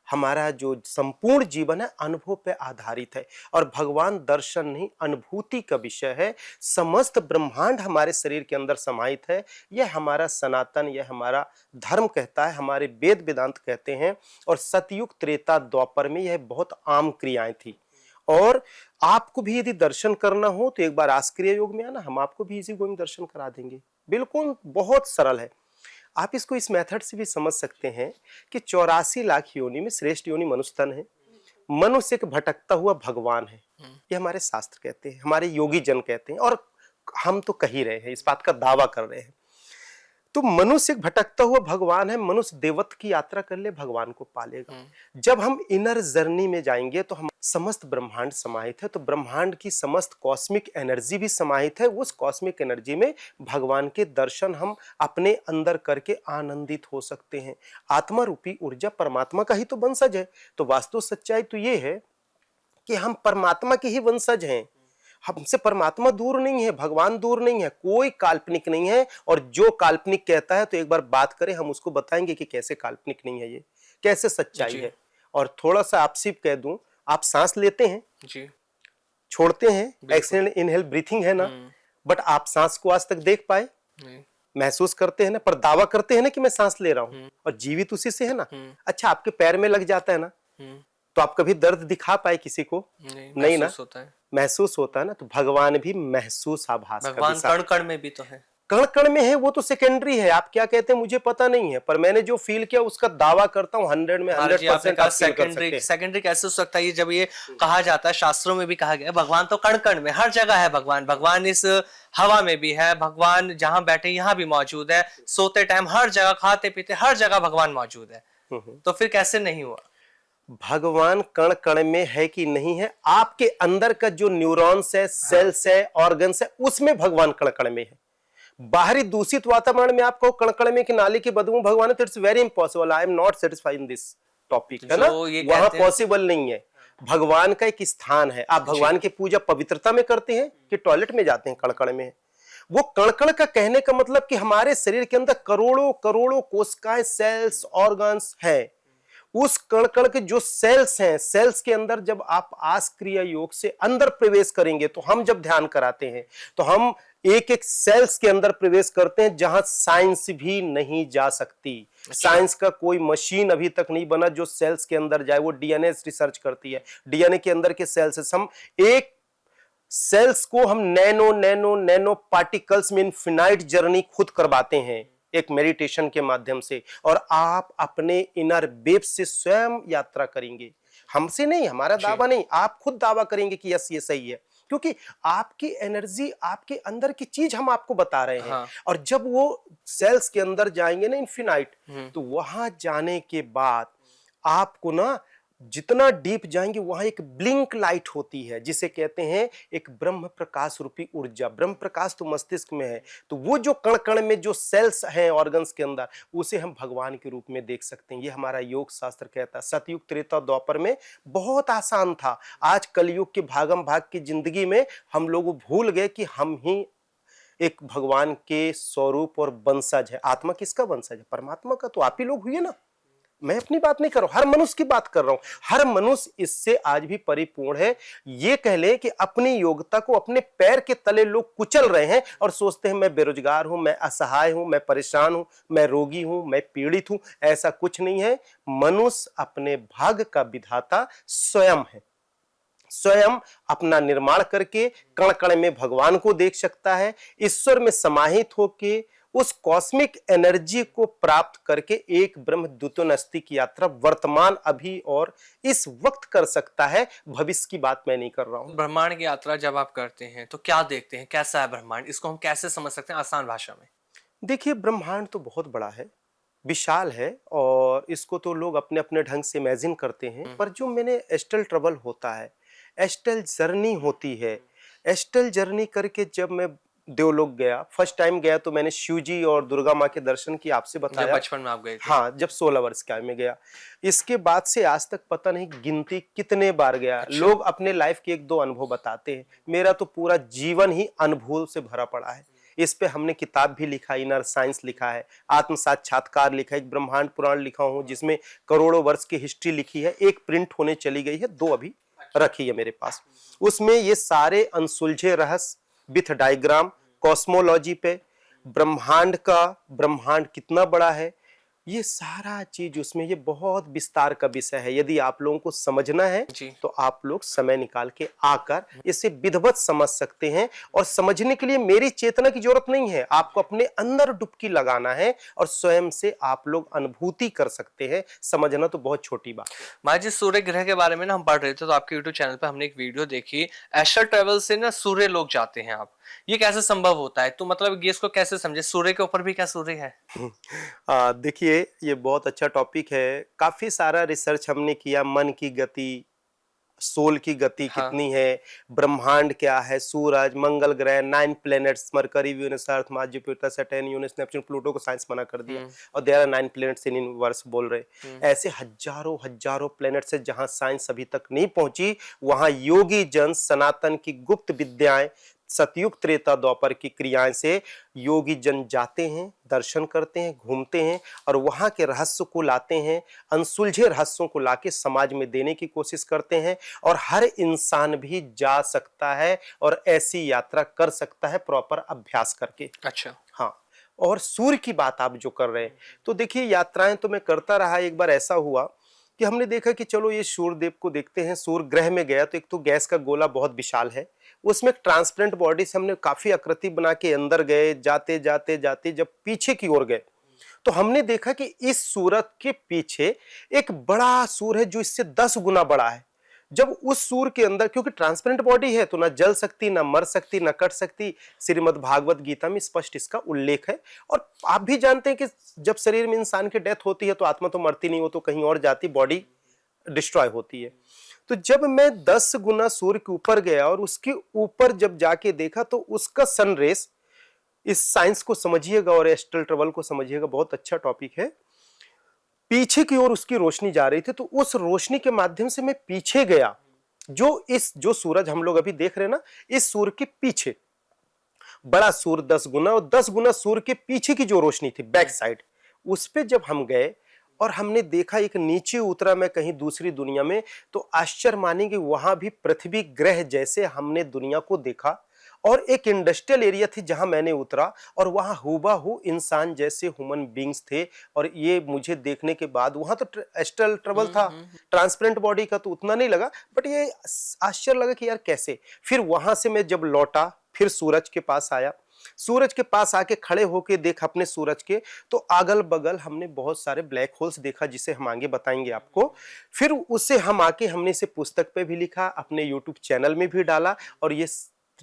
हमारा जो संपूर्ण जीवन है अनुभव पे आधारित है और भगवान दर्शन नहीं अनुभूति का विषय है। समस्त ब्रह्मांड हमारे शरीर के अंदर समाहित है। यह हमारा सनातन, यह हमारा धर्म कहता है, हमारे वेद वेदांत कहते हैं। और सतयुग त्रेता द्वापर में यह बहुत आम क्रियाएं थी। और आपको भी यदि दर्शन करना हो तो एक बार आस्क्रिय योग में आना, हम आपको भी इसी गोइंग दर्शन करा देंगे। बिल्कुल बहुत सरल है। आप इसको इस मेथड से भी समझ सकते हैं कि 84 लाख योनि में श्रेष्ठ योनि मनुष्य तन है। मनुष्य एक भटकता हुआ भगवान है, ये हमारे शास्त्र कहते हैं, हमारे योगी जन कहते हैं और हम तो कह ही रहे हैं, इस बात का दावा कर रहे हैं। तो मनुष्य एक भटकता हुआ भगवान है। मनुष्य देवत्व की यात्रा कर ले, भगवान को पालेगा। जब हम इनर जर्नी में जाएंगे तो हम समस्त ब्रह्मांड समाहित है, तो ब्रह्मांड की समस्त कॉस्मिक एनर्जी भी समाहित है। उस कॉस्मिक एनर्जी में भगवान के दर्शन हम अपने अंदर करके आनंदित हो सकते हैं। आत्मा रूपी ऊर्जा परमात्मा का ही तो वंशज है। तो वास्तव सच्चाई तो ये है कि हम परमात्मा के ही वंशज हैं। हमसे परमात्मा दूर नहीं है, भगवान दूर नहीं है, कोई काल्पनिक नहीं है। और जो काल्पनिक कहता है तो एक बार बात करें, हम उसको बताएंगे कि कैसे काल्पनिक नहीं है, ये कैसे सच्चाई है। और थोड़ा सा आपसे कह दूं, आप सांस लेते हैं जी, छोड़ते हैं, एक्सहेल इनहेल ब्रीथिंग है ना, बट आप सांस को आज तक देख पाए? महसूस करते हैं ना, पर दावा करते हैं ना कि मैं सांस ले रहा हूं और जीवित उसी से है ना। अच्छा, आपके पैर में लग जाता है ना, तो आप कभी दर्द दिखा पाए किसी को? नहीं ना, होता है, महसूस होता है ना। तो भगवान भी महसूस आभास का भगवान कण कण में भी तो है। कण कण में है, वो तो सेकेंडरी है। आप क्या कहते हैं मुझे पता नहीं है, पर मैंने जो फील किया उसका दावा करता हूँ 100 में 100% आप फील कर सकते हैं। सेकेंडरी कैसे हो सकता है? ये जब ये कहा जाता है, शास्त्रों में भी कहा गया है, भगवान तो कण कण में, हर जगह है भगवान। भगवान इस हवा में भी है, भगवान जहां बैठे यहाँ भी मौजूद है, सोते टाइम हर जगह, खाते पीते हर जगह भगवान मौजूद है। तो फिर कैसे नहीं हुआ? भगवान कण कण में है कि नहीं है, आपके अंदर का जो न्यूरॉन्स है, सेल्स है, ऑर्गन्स है, उसमें भगवान कण कण में है। बाहरी दूषित वातावरण में आपको कण कण में कि नाली की बदबू भगवान है, तो it's very impossible. I am not satisfied in this topic, है ना, वहां पॉसिबल नहीं है। भगवान का एक स्थान है। आप भगवान की पूजा पवित्रता में करते हैं कि टॉयलेट में जाते हैं कण कण में? वो कण कण का कहने का मतलब कि हमारे शरीर के अंदर करोड़ों करोड़ों कोशिकाएं, सेल्स, ऑर्गन्स हैं। उस कण कण के जो सेल्स हैं, सेल्स के अंदर जब आप आस्क्रिय योग से अंदर प्रवेश करेंगे, तो हम जब ध्यान कराते हैं तो हम एक एक सेल्स के अंदर प्रवेश करते हैं जहां साइंस भी नहीं जा सकती। साइंस का कोई मशीन अभी तक नहीं बना जो सेल्स के अंदर जाए। वो डीएनए रिसर्च करती है, डीएनए के अंदर के सेल्स, हम एक सेल्स को हम नैनो नैनो नैनो पार्टिकल्स में इनफिनाइट जर्नी खुद करवाते हैं एक मेडिटेशन के माध्यम से। और आप अपने इनर वेब से स्वयं यात्रा करेंगे, हमसे नहीं, हमारा दावा नहीं, आप खुद दावा करेंगे कि यस ये सही है, क्योंकि आपकी एनर्जी, आपके अंदर की चीज हम आपको बता रहे हैं। हाँ। और जब वो सेल्स के अंदर जाएंगे ना इनफिनाइट, तो वहां जाने के बाद आपको ना जितना डीप जाएंगे वहां एक ब्लिंक लाइट होती है जिसे कहते हैं एक ब्रह्म प्रकाश रूपी ऊर्जा। ब्रह्म प्रकाश तो मस्तिष्क में है, तो वो जो कण कण में जो सेल्स हैं ऑर्गन्स के अंदर, उसे हम भगवान के रूप में देख सकते हैं। ये हमारा योग शास्त्र कहता है। सतयुग त्रेता द्वापर में बहुत आसान था। आज कलयुग के भागम भाग की जिंदगी में हम लोग भूल गए कि हम ही एक भगवान के स्वरूप और वंशज है। आत्मा किसका वंशज है? परमात्मा का। तो आप ही लोग हुए ना। मैं अपनी बात नहीं कर रहा हूं, हर मनुष्य की बात कर रहा हूं। हर मनुष्य इससे आज भी परिपूर्ण है। ये कह ले कि अपनी योग्यता को अपने पैर के तले लोग कुचल रहे हैं और सोचते हैं मैं बेरोजगार हूं, मैं असहाय हूं, मैं परेशान हूं, मैं रोगी हूं, मैं पीड़ित हूं। ऐसा कुछ नहीं है। मनुष्य अपने भाग्य का विधाता स्वयं है। स्वयं अपना निर्माण करके कण कण में भगवान को देख सकता है। ईश्वर में समाहित होके उस कॉस्मिक एनर्जी को प्राप्त करके एक ब्रह्म द्वितोनास्ति की यात्रा वर्तमान अभी और इस वक्त कर सकता है। भविष्य की बात मैं नहीं कर रहा हूं। ब्रह्मांड की यात्रा जब आप करते हैं तो क्या देखते हैं, कैसा है ब्रह्मांड, इसको हम कैसे समझ सकते हैं आसान भाषा में? देखिए, ब्रह्मांड तो बहुत बड़ा है, विशाल है और इसको तो लोग अपने अपने ढंग से इमेजिन करते हैं। पर जो मैंने एस्ट्रल ट्रैवल होता है, एस्ट्रल जर्नी होती है, एस्ट्रल जर्नी करके जब मैं देवलोक गया, फर्स्ट टाइम गया तो मैंने शिव जी और दुर्गा माँ के दर्शन किए, आपसे जब बताया। बचपन में आप गए थे? हाँ, जब 16 वर्ष का मैं गया। इसके बाद से आज तक पता नहीं गिनती कितने बार गया। अच्छा। लोग अपने लाइफ के एक दो अनुभव बताते हैं, मेरा तो पूरा जीवन ही अनुभव से भरा पड़ा है। इस पे हमने किताब भी लिखा, इनर साइंस लिखा है, आत्म साक्षात्कार लिखा है, एक ब्रह्मांड पुराण लिखा हूं जिसमें करोड़ों वर्ष की हिस्ट्री लिखी है। एक प्रिंट होने चली गई है, 2 अभी रखी है मेरे पास। उसमें ये सारे अनसुलझे रहस्य विथ डायग्राम, कॉस्मोलॉजी पे, ब्रह्मांड कितना बड़ा है, ये सारा चीज उसमें, ये बहुत विस्तार का विषय है। यदि आप लोगों को समझना है जी। तो आप लोग समय निकाल के आकर इसे विधिवत समझ सकते हैं। और समझने के लिए मेरी चेतना की जरूरत नहीं है, आपको अपने अंदर डुबकी लगाना है और स्वयं से आप लोग अनुभूति कर सकते हैं। समझना तो बहुत छोटी बात है। महाराज जी, सूर्य ग्रह के बारे में ना हम पढ़ रहे थे तो आपके यूट्यूब चैनल पे हमने एक वीडियो देखी, एस्ट्रल ट्रैवल से ना सूर्य लोग जाते हैं आप, ये कैसे संभव होता है? तो मतलब ये इसको कैसे समझे, सूर्य के ऊपर भी क्या सूर्य है? देखिए, ये बहुत अच्छा टॉपिक है। काफी सारा रिसर्च हमने किया, मन की गति, सोल की गति हाँ। कितनी है, ब्रह्मांड क्या है, सूरज, मंगल ग्रह, 9 planets, Mercury, Venus, Earth, Mars, Jupiter, Saturn, Uranus, Neptune, Pluto को साइंस मना कर दिया और there are 9 planets in universe बोल रहे। ऐसे हजारों हजारों प्लैनेट्स है जहां साइंस अभी तक नहीं पहुंची, वहां योगी जन सनातन की गुप्त विद्याएं, सतयुग त्रेता द्वापर की क्रियाएं से योगी जन जाते हैं, दर्शन करते हैं, घूमते हैं और वहां के रहस्य को लाते हैं, अनसुलझे रहस्यों को लाके समाज में देने की कोशिश करते हैं। और हर इंसान भी जा सकता है और ऐसी यात्रा कर सकता है प्रॉपर अभ्यास करके। अच्छा। हाँ, और सूर्य की बात आप जो कर रहे हैं, तो देखिए यात्राएं तो मैं करता रहा। एक बार ऐसा हुआ कि हमने देखा कि चलो ये सूर्य देव को देखते हैं। सूर्य ग्रह में गया तो एक तो गैस का गोला बहुत विशाल है, उसमें एक ट्रांसपेरेंट बॉडी से हमने काफी आकृति बना के अंदर गए। जाते जाते जाते जब पीछे की ओर गए तो हमने देखा कि इस सूरज के पीछे एक बड़ा सूर्य है जो इससे 10 गुना बड़ा है। जब उस सूर्य के अंदर, क्योंकि ट्रांसपेरेंट बॉडी है तो ना जल सकती, ना मर सकती, ना कट सकती, श्रीमद् भागवत गीता में स्पष्ट इसका उल्लेख है। और आप भी जानते हैं कि जब शरीर में इंसान की डेथ होती है तो आत्मा तो मरती नहीं, वो तो कहीं और जाती, बॉडी डिस्ट्रॉय होती है। तो जब मैं 10 गुना सूर्य के ऊपर गया और उसके ऊपर जब जाके देखा तो उसका सनरेस, इस साइंस को समझिएगा और एस्ट्रल ट्रैवल को समझिएगा, बहुत अच्छा टॉपिक है। पीछे की ओर उसकी रोशनी जा रही थी तो उस रोशनी के माध्यम से मैं पीछे गया। जो सूरज हम लोग अभी देख रहे हैं ना, इस सूर्य के पीछे बड़ा सूर्य 10 गुना, और 10 गुना सूर्य के पीछे की जो रोशनी थी बैक साइड, उस पे जब हम गए और हमने देखा, एक नीचे उतरा मैं कहीं दूसरी दुनिया में, तो आश्चर्य मानेंगे वहां भी पृथ्वी ग्रह जैसे हमने दुनिया को देखा। और एक इंडस्ट्रियल एरिया थी जहां मैंने उतरा और वहां हूबहू इंसान जैसे ह्यूमन बींग्स थे। और ये मुझे देखने के बाद, वहां तो एस्ट्रल ट्रैवल था, ट्रांसपेरेंट बॉडी का तो उतना नहीं लगा, बट ये आश्चर्य लगा कि यार कैसे। फिर वहां से मैं जब लौटा, फिर सूरज के पास आया, सूरज के पास आके खड़े होके देखा अपने सूरज के, तो अगल बगल हमने बहुत सारे ब्लैक होल्स देखा, जिसे हम आगे बताएंगे आपको। फिर उससे हम आके हमने इसे पुस्तक पे भी लिखा, अपने यूट्यूब चैनल में भी डाला। और ये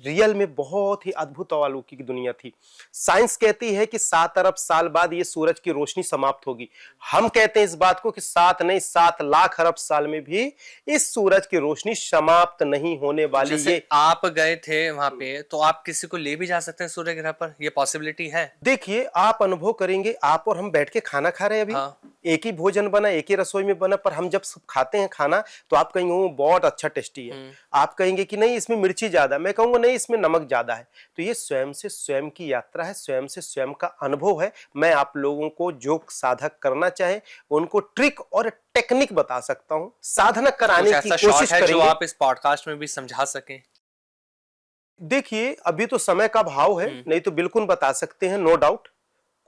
रियल में बहुत ही अद्भुत और अलौकिक दुनिया थी। साइंस कहती है कि 7 अरब साल बाद ये सूरज की रोशनी समाप्त होगी। हम कहते हैं इस बात को कि 7 नहीं 7 लाख अरब साल में भी इस सूरज की रोशनी समाप्त नहीं होने वाली। जैसे ये आप गए थे वहां पे, तो आप किसी को ले भी जा सकते हैं सूर्य ग्रह पर, ये पॉसिबिलिटी है? देखिए, आप अनुभव करेंगे, आप और हम बैठ के खाना खा रहे हैं अभी। हाँ। एक ही भोजन बना, एक ही रसोई में बना, पर हम जब सब खाते हैं खाना तो आप कहेंगे वो बहुत अच्छा टेस्टी है, आप कहेंगे कि नहीं इसमें मिर्ची ज्यादा, मैं कहूंगा नहीं इसमें नमक ज्यादा है। तो ये स्वयं से स्वयं की यात्रा है, स्वयं से स्वयं का अनुभव है। मैं आप लोगों को जो साधक करना चाहे उनको ट्रिक और टेक्निक बता सकता हूँ, साधना कुछ कराने की ऐसा शॉर्ट कोशिश है जो करेंगे। आप इस पॉडकास्ट में भी समझा सकें? देखिए अभी तो समय का भाव है, नहीं तो बिल्कुल बता सकते हैं, नो डाउट,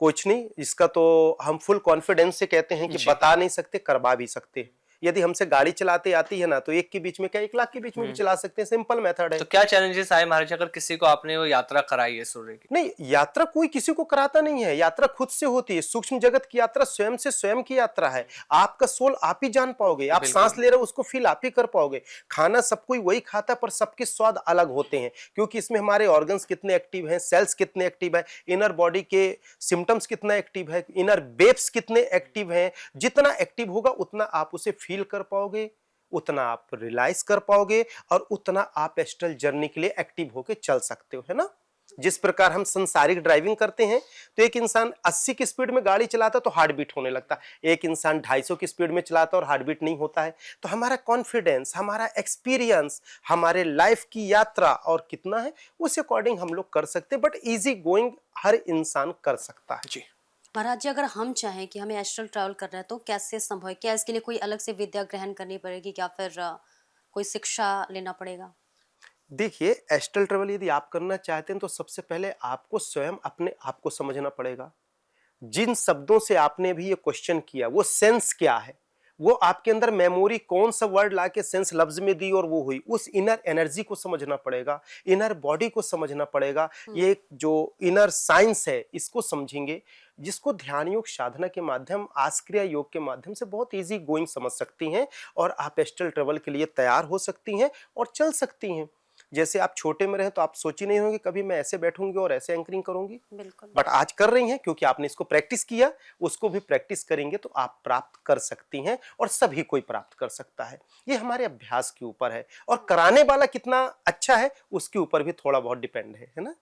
कुछ नहीं। इसका तो हम फुल कॉन्फिडेंस से कहते हैं कि जी। बता नहीं सकते, करवा भी सकते हैं। यदि हमसे गाड़ी चलाते आती है ना तो एक के बीच में क्या 1 लाख के बीच में भी चला सकते हैं, सिंपल मेथड है। तो क्या चैलेंजेस आए महाराज अगर किसी को आपने वो यात्रा कराई है सूर्य की? नहीं, यात्रा कोई किसी को कराता नहीं है, यात्रा खुद से होती है। सूक्ष्म जगत की यात्रा स्वयं से स्वयं की यात्रा है। आपका सोल आप ही जान पाओगे, आप बिल्कुल। सांस ले रहे हो उसको फील आप ही कर पाओगे। खाना सब कोई वही खाता है पर सबके स्वाद अलग होते हैं, क्योंकि इसमें हमारे ऑर्गन्स कितने एक्टिव हैं, सेल्स कितने एक्टिव है, इनर बॉडी के सिम्टम्स कितना एक्टिव है, इनर वेव्स कितने एक्टिव हैं। जितना एक्टिव होगा उतना आप उसे फील कर पाओगे, उतना आप रियलाइज कर पाओगे, और उतना आप एस्ट्रल जर्नी के लिए एक्टिव होके चल सकते हो, है ना। जिस प्रकार हम संसारिक ड्राइविंग करते हैं तो एक इंसान 80 की स्पीड में गाड़ी चलाता तो हार्ट बीट होने लगता, एक इंसान 250 की स्पीड में चलाता और हार्ट बीट नहीं होता है। तो हमारा कॉन्फिडेंस, हमारा एक्सपीरियंस, हमारे लाइफ की यात्रा और कितना है उस अकॉर्डिंग हम लोग कर सकते हैं, बट इजी गोइंग हर इंसान कर सकता है। जी। महाराज जी, अगर हम चाहें कि हमें एस्ट्रल ट्रैवल करना है तो कैसे संभव है? क्या इसके लिए कोई अलग से विद्या ग्रहण करनी पड़ेगी या फिर कोई शिक्षा लेना पड़ेगा? देखिए एस्ट्रल ट्रेवल यदि आप करना चाहते हैं तो सबसे पहले आपको स्वयं अपने आप को समझना पड़ेगा। जिन शब्दों से आपने भी ये क्वेश्चन किया वो सेंस क्या है, वो आपके अंदर मेमोरी कौन सा वर्ड लाके सेंस लफ्ज में दी और वो हुई, उस इनर एनर्जी को समझना पड़ेगा, इनर बॉडी को समझना पड़ेगा। ये जो इनर साइंस है इसको समझेंगे, जिसको ध्यान योग साधना के माध्यम, आस्क्रिया योग के माध्यम से बहुत इजी गोइंग समझ सकती हैं, और आप एस्ट्रल ट्रेवल के लिए तैयार हो सकती हैं और चल सकती हैं। जैसे आप छोटे में रहे तो आप सोची नहीं होंगे कभी मैं ऐसे बैठूंगी और ऐसे एंकरिंग करूंगी, बिल्कुल। बट आज कर रही हैं क्योंकि आपने इसको प्रैक्टिस किया। उसको भी प्रैक्टिस करेंगे तो आप प्राप्त कर सकती हैं, और सभी कोई प्राप्त कर सकता है। ये हमारे अभ्यास के ऊपर है, और कराने वाला कितना अच्छा है उसके ऊपर भी थोड़ा बहुत डिपेंड है ना।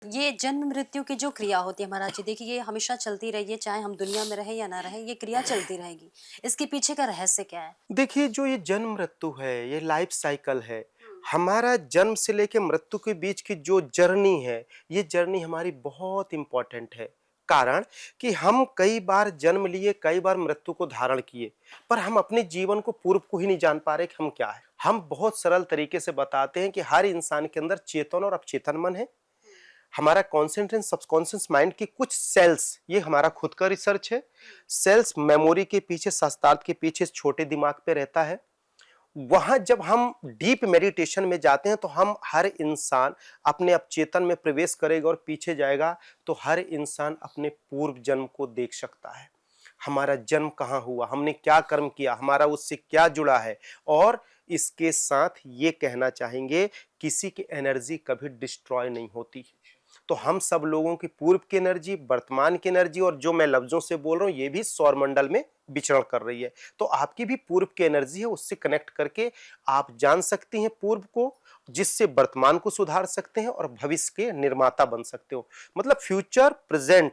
ये जन्म मृत्यु की जो क्रिया होती है महाराज जी, देखिए ये हमेशा चलती रही है, चाहे हम दुनिया में रहे या ना रहे, ये क्रिया चलती रहेगी। इसके पीछे का रहस्य क्या है? देखिए जो ये जन्म मृत्यु है ये लाइफ साइकिल है। हमारा जन्म से लेकर मृत्यु के बीच की जो जर्नी है, ये जर्नी हमारी बहुत इंपॉर्टेंट है। कारण कि हम कई बार जन्म लिए, कई बार मृत्यु को धारण किए, पर हम अपने जीवन को पूर्व को ही नहीं जान पा रहे कि हम क्या है। हम बहुत सरल तरीके से बताते हैं कि हर इंसान के अंदर चेतन और अवचेतन मन है। हमारा कॉन्शियस एंड सबकॉन्शियस माइंड की कुछ सेल्स, ये हमारा खुद का रिसर्च है, सेल्स मेमोरी के पीछे, शस्त्रार्थ के पीछे छोटे दिमाग पे रहता है। वहां जब हम डीप मेडिटेशन में जाते हैं तो हम हर इंसान अपने अवचेतन में प्रवेश करेगा और पीछे जाएगा, तो हर इंसान अपने पूर्व जन्म को देख सकता है। हमारा जन्म कहाँ हुआ, हमने क्या कर्म किया, हमारा उससे क्या जुड़ा है। और इसके साथ ये कहना चाहेंगे किसी की एनर्जी कभी डिस्ट्रॉय नहीं होती। तो हम सब लोगों की पूर्व की एनर्जी, वर्तमान की एनर्जी, और जो मैं लफ्जों से बोल रहा हूं ये भी सौर मंडल में विचरण कर रही है। तो आपकी भी पूर्व की एनर्जी है, उससे कनेक्ट करके आप जान सकती हैं पूर्व को, जिससे वर्तमान को सुधार सकते हैं और भविष्य के निर्माता बन सकते हो। मतलब फ्यूचर, प्रेजेंट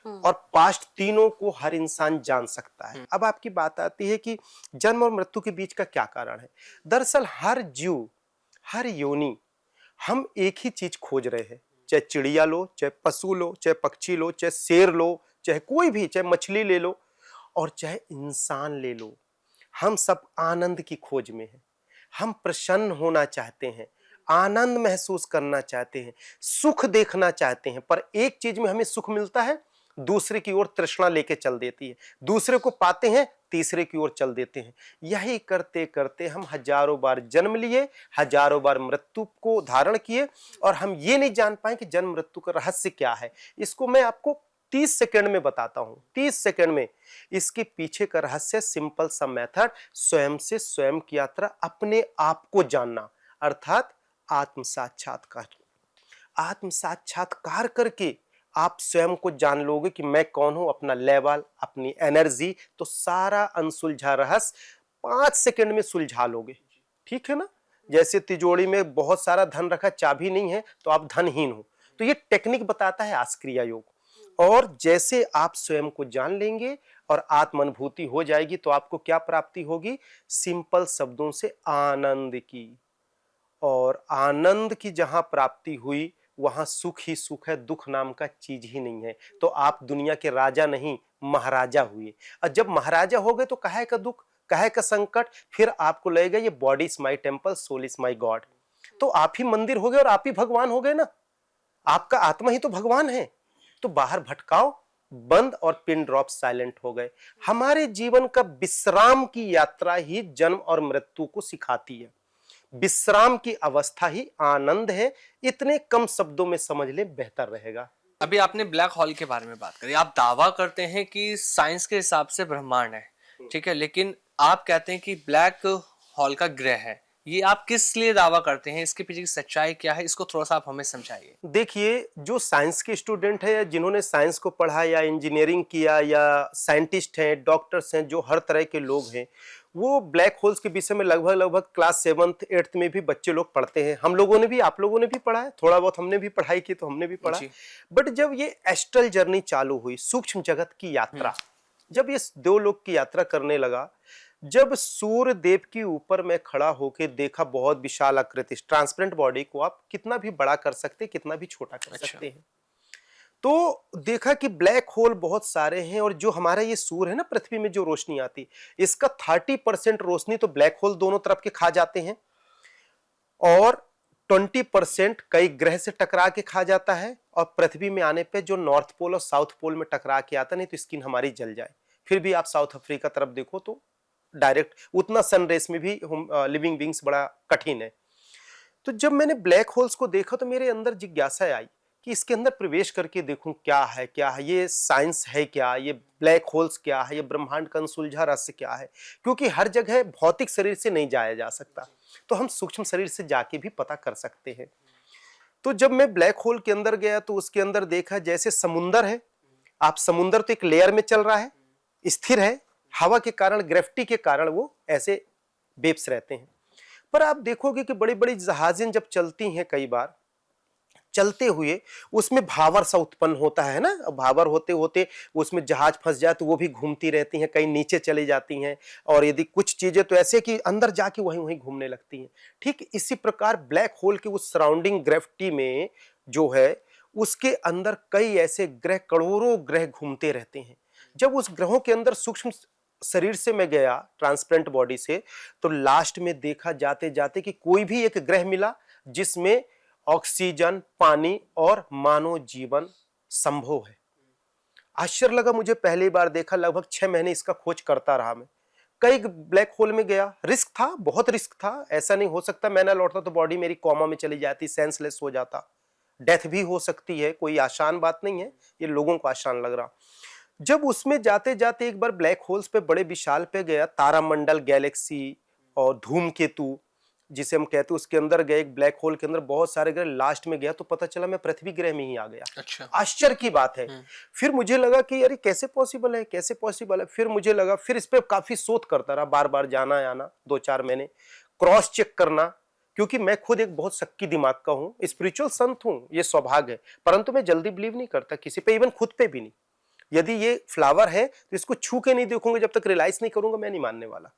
और पास्ट तीनों को हर इंसान जान सकता है। अब आपकी बात आती है कि जन्म और मृत्यु के बीच का क्या कारण है। दरअसल हर जीव, हर योनि, हम एक ही चीज खोज रहे हैं। चाहे चिड़िया लो, चाहे पशु लो, चाहे पक्षी लो, चाहे शेर लो, चाहे कोई भी, चाहे मछली ले लो और चाहे इंसान ले लो, हम सब आनंद की खोज में हैं। हम प्रसन्न होना चाहते हैं, आनंद महसूस करना चाहते हैं, सुख देखना चाहते हैं, पर एक चीज में हमें सुख मिलता है, दूसरे की ओर तृष्णा लेके चल देती है। दूसरे को पाते हैं, तीसरे की ओर चल देते हैं। यही करते करते हम हजारों बार जन्म लिए, हजारों बार मृत्यु को धारण किए, और हम ये नहीं जान पाए कि जन्म मृत्यु का रहस्य क्या है। इसको मैं आपको 30 सेकंड में बताता हूं। 30 सेकंड में इसके पीछे का रहस्य, सिंपल सा मेथड, स्वयं से स्वयं की यात्रा, अपने आप को जानना, अर्थात आत्म साक्षात्कार। आत्म साक्षात्कार करके आप स्वयं को जान लोगे कि मैं कौन हूं, अपना लेवल, अपनी एनर्जी, तो सारा अनसुलझा रहस्य 5 सेकंड में सुलझा लोगे। ठीक है ना। जैसे तिजोरी में बहुत सारा धन रखा, चाबी नहीं है तो आप धनहीन हो। तो ये टेक्निक बताता है आस्क्रिया योग। और जैसे आप स्वयं को जान लेंगे और आत्म अनुभूति हो जाएगी तो आपको क्या प्राप्ति होगी? सिंपल शब्दों से आनंद की। और आनंद की जहां प्राप्ति हुई वहां सुख ही सुख है, दुख नाम का चीज ही नहीं है। तो आप दुनिया के राजा नहीं, महाराजा हुए। और जब महाराजा हो गए तो काहे का दुख, काहे का संकट? फिर आपको लगेगा ये body is my temple, soul is my God. तो आप ही मंदिर हो गए और आप ही भगवान हो गए ना। आपका आत्मा ही तो भगवान है। तो बाहर भटकाओ बंद और पिन ड्रॉप साइलेंट हो गए। हमारे जीवन का विश्राम की यात्रा ही जन्म और मृत्यु को सिखाती है। विश्राम की अवस्था ही आनंद है। इतने कम शब्दों में समझ ले, बेहतर रहेगा। अभी आपने ब्लैक होल के बारे में बात करी। आप दावा करते हैं कि साइंस के हिसाब से ब्रह्मांड है, ठीक है, लेकिन आप कहते हैं कि ब्लैक होल का ग्रह है। ये आप किस लिए दावा करते हैं? इसके पीछे की सच्चाई क्या है? इसको थोड़ा सा आप हमें समझाइए। देखिए, जो साइंस के स्टूडेंट है या जिन्होंने साइंस को पढ़ा या इंजीनियरिंग किया या साइंटिस्ट हैं, डॉक्टर्स हैं, जो हर तरह के लोग हैं, वो ब्लैक होल्स के विषय में लगभग लगभग क्लास 7th 8th में भी बच्चे लोग पढ़ते हैं। हम लोगों ने भी, आप लोगों ने भी पढ़ा है, थोड़ा बहुत हमने भी पढ़ाई की तो हमने भी पढ़ा। जी। बट जब ये एस्ट्रल जर्नी चालू हुई, सूक्ष्म जगत की यात्रा, जब ये दो लोग की यात्रा करने लगा, जब सूर्य देव के ऊपर मैं खड़ा होकर देखा बहुत विशाल आकृति, ट्रांसपेरेंट बॉडी को आप कितना भी बड़ा कर सकते, कितना भी छोटा कर सकते हैं। तो देखा कि ब्लैक होल बहुत सारे हैं और जो हमारा ये सूर्य है ना, पृथ्वी में जो रोशनी आती, इसका 30% रोशनी तो ब्लैक होल दोनों तरफ के खा जाते हैं और 20% कई ग्रह से टकरा के खा जाता है। और पृथ्वी में आने पे जो नॉर्थ पोल और साउथ पोल में टकरा के आता, नहीं तो स्किन हमारी जल जाए। फिर भी आप साउथ अफ्रीका तरफ देखो तो डायरेक्ट उतना सन रेस में भी लिविंग बींग्स बड़ा कठिन है। तो जब मैंने ब्लैक होल्स को देखा तो मेरे अंदर जिज्ञासा आई कि इसके अंदर प्रवेश करके देखूं क्या है, क्या है ये साइंस है, क्या ये ब्लैक होल्स क्या है, ये ब्रह्मांड का अनसुलझा रहस्य क्या है। क्योंकि हर जगह भौतिक शरीर से नहीं जाया जा सकता, तो हम सूक्ष्म शरीर से जाके भी पता कर सकते हैं। तो जब मैं ब्लैक होल के अंदर गया तो उसके अंदर देखा जैसे समुंदर है। आप समुंदर तो एक लेयर में चल रहा है, स्थिर है, हवा के कारण, ग्रेविटी के कारण वो ऐसे वेव्स रहते हैं। पर आप देखोगे कि बड़ी बड़ी जहाजें जब चलती हैं, कई बार चलते हुए उसमें भावर सा उत्पन्न होता है ना। भावर होते होते उसमें जहाज फंस जाए तो वो भी घूमती रहती हैं, कहीं नीचे चली जाती हैं, और यदि कुछ चीजें तो ऐसे कि अंदर जाके वहीं वहीं घूमने लगती हैं। ठीक इसी प्रकार ब्लैक होल के उस सराउंडिंग ग्रेविटी में जो है, उसके अंदर कई ऐसे ग्रह, करोड़ों ग्रह घूमते रहते हैं। जब उस ग्रहों के अंदर सूक्ष्म शरीर से मैं गया, ट्रांसपेरेंट बॉडी से, तो लास्ट में देखा जाते जाते कि कोई भी एक ग्रह मिला जिसमें ऑक्सीजन, पानी और मानव जीवन संभव है। आश्चर्य लगा मुझे, पहली बार देखा। लगभग 6 महीने इसका खोज करता रहा मैं। कई ब्लैक होल में गया, रिस्क था, बहुत रिस्क था। ऐसा नहीं हो सकता मैं ना लौटता तो बॉडी मेरी कोमा में चली जाती, सेंसलेस हो जाता, डेथ भी हो सकती है। कोई आसान बात नहीं है, ये लोगों को आसान लग रहा। जब उसमें जाते जाते एक बार ब्लैक होल्स पे बड़े विशाल पे गया, तारामंडल, गैलेक्सी और धूमकेतु जिसे हम कहते हैं, उसके अंदर गए। एक ब्लैक होल के अंदर बहुत सारे ग्रह, लास्ट में गया तो पता चला मैं पृथ्वी ग्रह में ही आ गया। अच्छा। आश्चर्य की बात है। फिर मुझे लगा कि यार कैसे पॉसिबल है, कैसे पॉसिबल है। फिर मुझे लगा, फिर इस पे काफी शोध करता रहा, बार बार जाना आना, 2-4 महीने क्रॉस चेक करना। क्योंकि मैं खुद एक बहुत शक्की दिमाग का हूँ, स्पिरिचुअल संत हूँ, ये सौभाग्य है। परंतु मैं जल्दी बिलीव नहीं करता किसी पे, इवन खुद पे भी नहीं। यदि ये फ्लावर है तो इसको छू के नहीं देखूंगा, जब तक रियलाइज नहीं करूंगा मैं नहीं मानने वाला।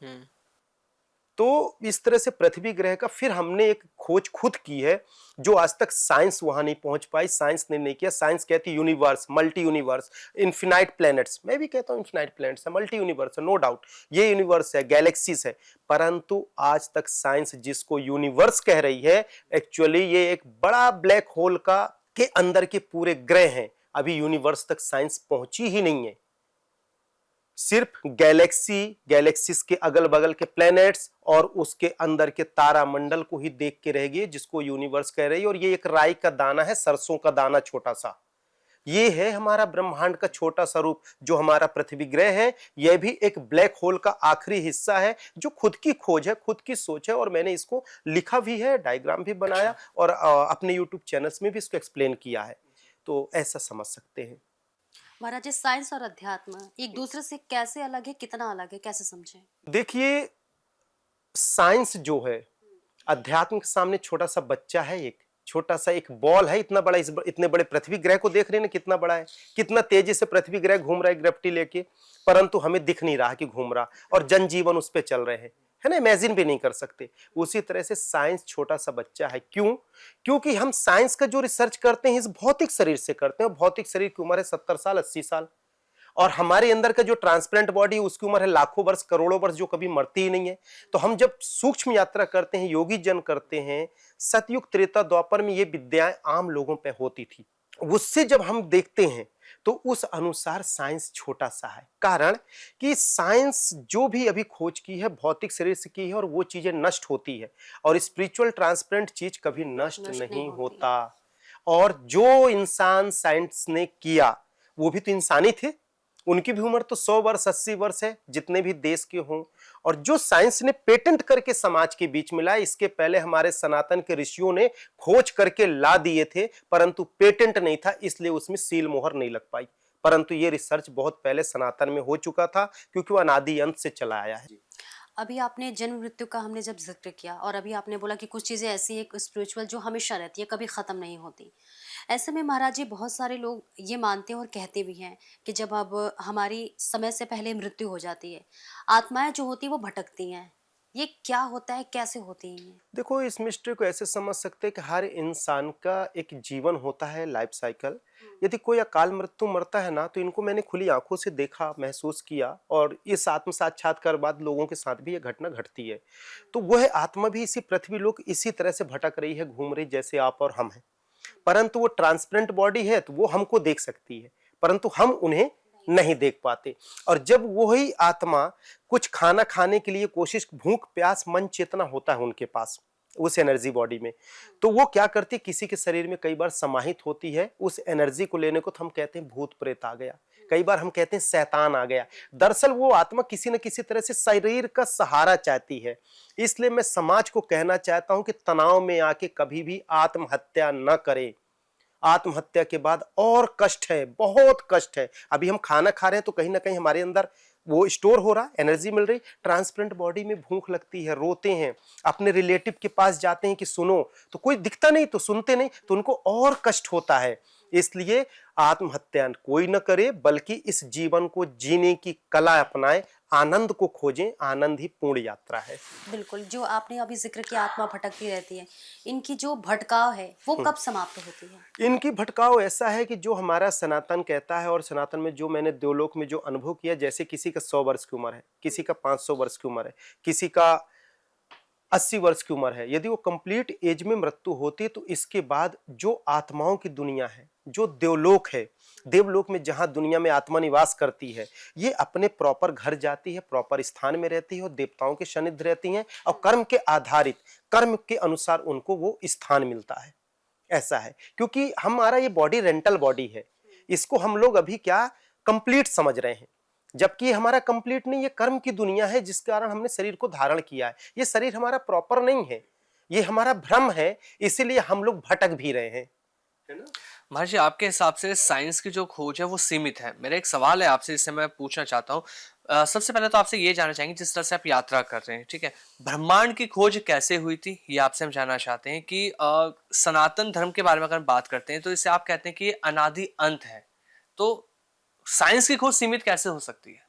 तो इस तरह से पृथ्वी ग्रह का फिर हमने एक खोज खुद की है, जो आज तक साइंस वहां नहीं पहुंच पाई, साइंस ने नहीं किया। साइंस कहती है universe, multi universe, infinite planets. मैं भी कहता हूं इन्फिनाइट प्लैनेट्स है, मल्टी यूनिवर्स है, नो डाउट ये यूनिवर्स है, गैलेक्सीज है। परंतु आज तक साइंस जिसको यूनिवर्स कह रही है, एक्चुअली ये एक बड़ा ब्लैक होल का के अंदर के पूरे ग्रह हैं। अभी यूनिवर्स तक साइंस पहुंची ही नहीं है। सिर्फ गैलेक्सी, गैलेक्सीज के अगल बगल के प्लैनेट्स और उसके अंदर के तारामंडल को ही देख के रह गए, जिसको यूनिवर्स कह रही है। और ये एक राई का दाना है, सरसों का दाना छोटा सा। ये है हमारा ब्रह्मांड का छोटा सा रूप, जो हमारा पृथ्वी ग्रह है। यह भी एक ब्लैक होल का आखिरी हिस्सा है, जो खुद की खोज है, खुद की सोच है। और मैंने इसको लिखा भी है, डायग्राम भी बनाया और अपने यूट्यूब चैनल्स में भी इसको एक्सप्लेन किया है। तो ऐसा समझ सकते हैं। महाराज जी, साइंस और अध्यात्म एक दूसरे से कैसे अलग है, कितना अलग है, कैसे समझें? देखिए, साइंस जो है अध्यात्म के सामने छोटा सा बच्चा है एक, छोटा सा एक बॉल है, इतना बड़ा, इतने बड़े पृथ्वी ग्रह को देख रहे हैं ना, कितना बड़ा है, कितना तेजी से पृथ्वी ग्रह घूम रहा है ग्रेविटी लेके, परंतु हमें दिख नहीं रहा कि घूम रहा, और जनजीवन उस पर चल रहे हैं, है ना, इमेजिन भी नहीं कर सकते। उसी तरह से साइंस छोटा सा बच्चा है। क्यों? क्योंकि हम साइंस का जो रिसर्च करते हैं इस भौतिक शरीर से करते हैं, और भौतिक शरीर की उम्र है 70 साल 80 साल, और हमारे अंदर का जो ट्रांसप्लांट बॉडी है उसकी उम्र है लाखों वर्ष करोड़ों वर्ष, जो कभी मरती ही नहीं है। तो हम जब सूक्ष्म यात्रा करते हैं, योगी जन करते हैं, सतयुग त्रेता द्वापर में ये विद्याएं आम लोगों पे होती थी, उससे जब हम देखते हैं तो उस अनुसार साइंस छोटा सा है। कारण कि साइंस जो भी अभी खोज की है भौतिक शरीर से की है, और वो चीजें नष्ट होती है, और स्पिरिचुअल ट्रांसप्लांट चीज कभी नष्ट नहीं होती। होता। और जो इंसान साइंस ने किया वो भी तो इंसानी थे, उनकी भी उम्र तो 100 वर्ष 80 वर्ष है, जितने भी देश के हों। और जो साइंस ने पेटेंट करके समाज के बीच में लाया, इसके पहले हमारे सनातन के ऋषियों ने खोज करके ला दिए थे, परंतु पेटेंट नहीं था, इसलिए उसमें सील मोहर नहीं लग पाई। परंतु ये रिसर्च बहुत पहले सनातन में हो चुका था, क्योंकि वो अनादि अंत से चला आया है। अभी आपने जन्म मृत्यु का हमने जब जिक्र किया, और अभी आपने बोला कि कुछ चीज़ें ऐसी है स्पिरिचुअल जो हमेशा रहती है, कभी ख़त्म नहीं होती। ऐसे में महाराज जी बहुत सारे लोग ये मानते हैं और कहते भी हैं कि जब अब हमारी समय से पहले मृत्यु हो जाती है, आत्माएं जो होती हैं वो भटकती हैं। ये क्या होता है, कैसे होती हैं ये? देखो, इस मिस्ट्री को ऐसे समझ सकते हैं कि हर इंसान का एक जीवन होता है, लाइफ साइकिल। यदि कोई अकाल मृत्यु मरता है ना, तो इनको मैंने खुली आंखों से देखा, महसूस किया, और इस आत्म साक्षात्कार बाद लोगों के साथ भी ये घटना घटती है। तो वह आत्मा भी इसी पृथ्वी लोक इसी तरह से भटक रही है, घूम रही, जैसे आप और हम हैं। परंतु वो ट्रांसपेरेंट बॉडी है तो वो हमको देख सकती है, परंतु हम उन्हें नहीं देख पाते। और जब वही आत्मा कुछ खाना खाने के लिए कोशिश, भूख प्यास मन चेतना होता है उनके पास उस एनर्जी बॉडी में, तो वो क्या करती है, किसी के शरीर में कई बार समाहित होती है, उस एनर्जी को लेने को तो हम कहते हैं भूत प्रेत आ गया, कई बार हम कहते हैं शैतान आ गया। दरअसल वो आत्मा किसी न किसी तरह से शरीर का सहारा चाहती है। इसलिए मैं समाज को कहना चाहता हूं कि तनाव में आके कभी भी आत्महत्या न करें। आत्महत्या के बाद और कष्ट है, बहुत कष्ट है। अभी हम खाना खा रहे हैं तो कहीं ना कहीं हमारे अंदर वो स्टोर हो रहा, एनर्जी मिल रही। ट्रांसपेरेंट बॉडी में भूख लगती है, रोते हैं, अपने रिलेटिव के पास जाते हैं कि सुनो, तो कोई दिखता नहीं, तो सुनते नहीं, तो उनको और कष्ट होता है। इसलिए आत्महत्या कोई न करे, बल्कि इस जीवन को जीने की कला अपनाए, आनंद को खोजें। आनंद ही पूर्ण यात्रा है। बिल्कुल, जो आपने अभी जिक्र किया आत्मा भटकती रहती है, इनकी जो भटकाव है वो कब समाप्त होती है? इनकी भटकाव ऐसा है कि जो हमारा सनातन कहता है, और सनातन में जो मैंने देवलोक में जो अनुभव किया, जैसे किसी का 100 वर्ष की उम्र है, किसी का 500 वर्ष की उम्र है, किसी का 80 वर्ष की उम्र है, यदि वो कंप्लीट एज में मृत्यु होती है, तो इसके बाद जो आत्माओं की दुनिया है, जो देवलोक है, देवलोक में जहां दुनिया में आत्मा निवास करती है, ये अपने प्रॉपर घर जाती है, प्रॉपर स्थान में रहती है, और देवताओं के सानिध्य रहती हैं, और कर्म के आधारित, कर्म के अनुसार उनको वो स्थान मिलता है। ऐसा है, क्योंकि हमारा ये बॉडी रेंटल बॉडी है, इसको हम लोग अभी क्या कंप्लीट समझ रहे हैं, जबकि हमारा कंप्लीट नहीं, ये कर्म की दुनिया है, जिस कारण हमने शरीर को धारण किया है। ये शरीर हमारा प्रॉपर नहीं है, ये हमारा भ्रम है, इसीलिए हम लोग भटक भी रहे हैं, है ना। महाराज जी, आपके हिसाब से साइंस की जो खोज है वो सीमित है। मेरा एक सवाल है आपसे, जिससे मैं पूछना चाहता हूँ। सबसे पहले तो आपसे ये जानना चाहेंगे, जिस तरह से आप यात्रा कर रहे हैं, ठीक है, ब्रह्मांड की खोज कैसे हुई थी, ये आपसे हम जानना चाहते हैं। कि सनातन धर्म के बारे में अगर हम बात करते हैं तो इसे आप कहते हैं कि ये अनादि अंत है, तो साइंस की खोज सीमित कैसे हो सकती है?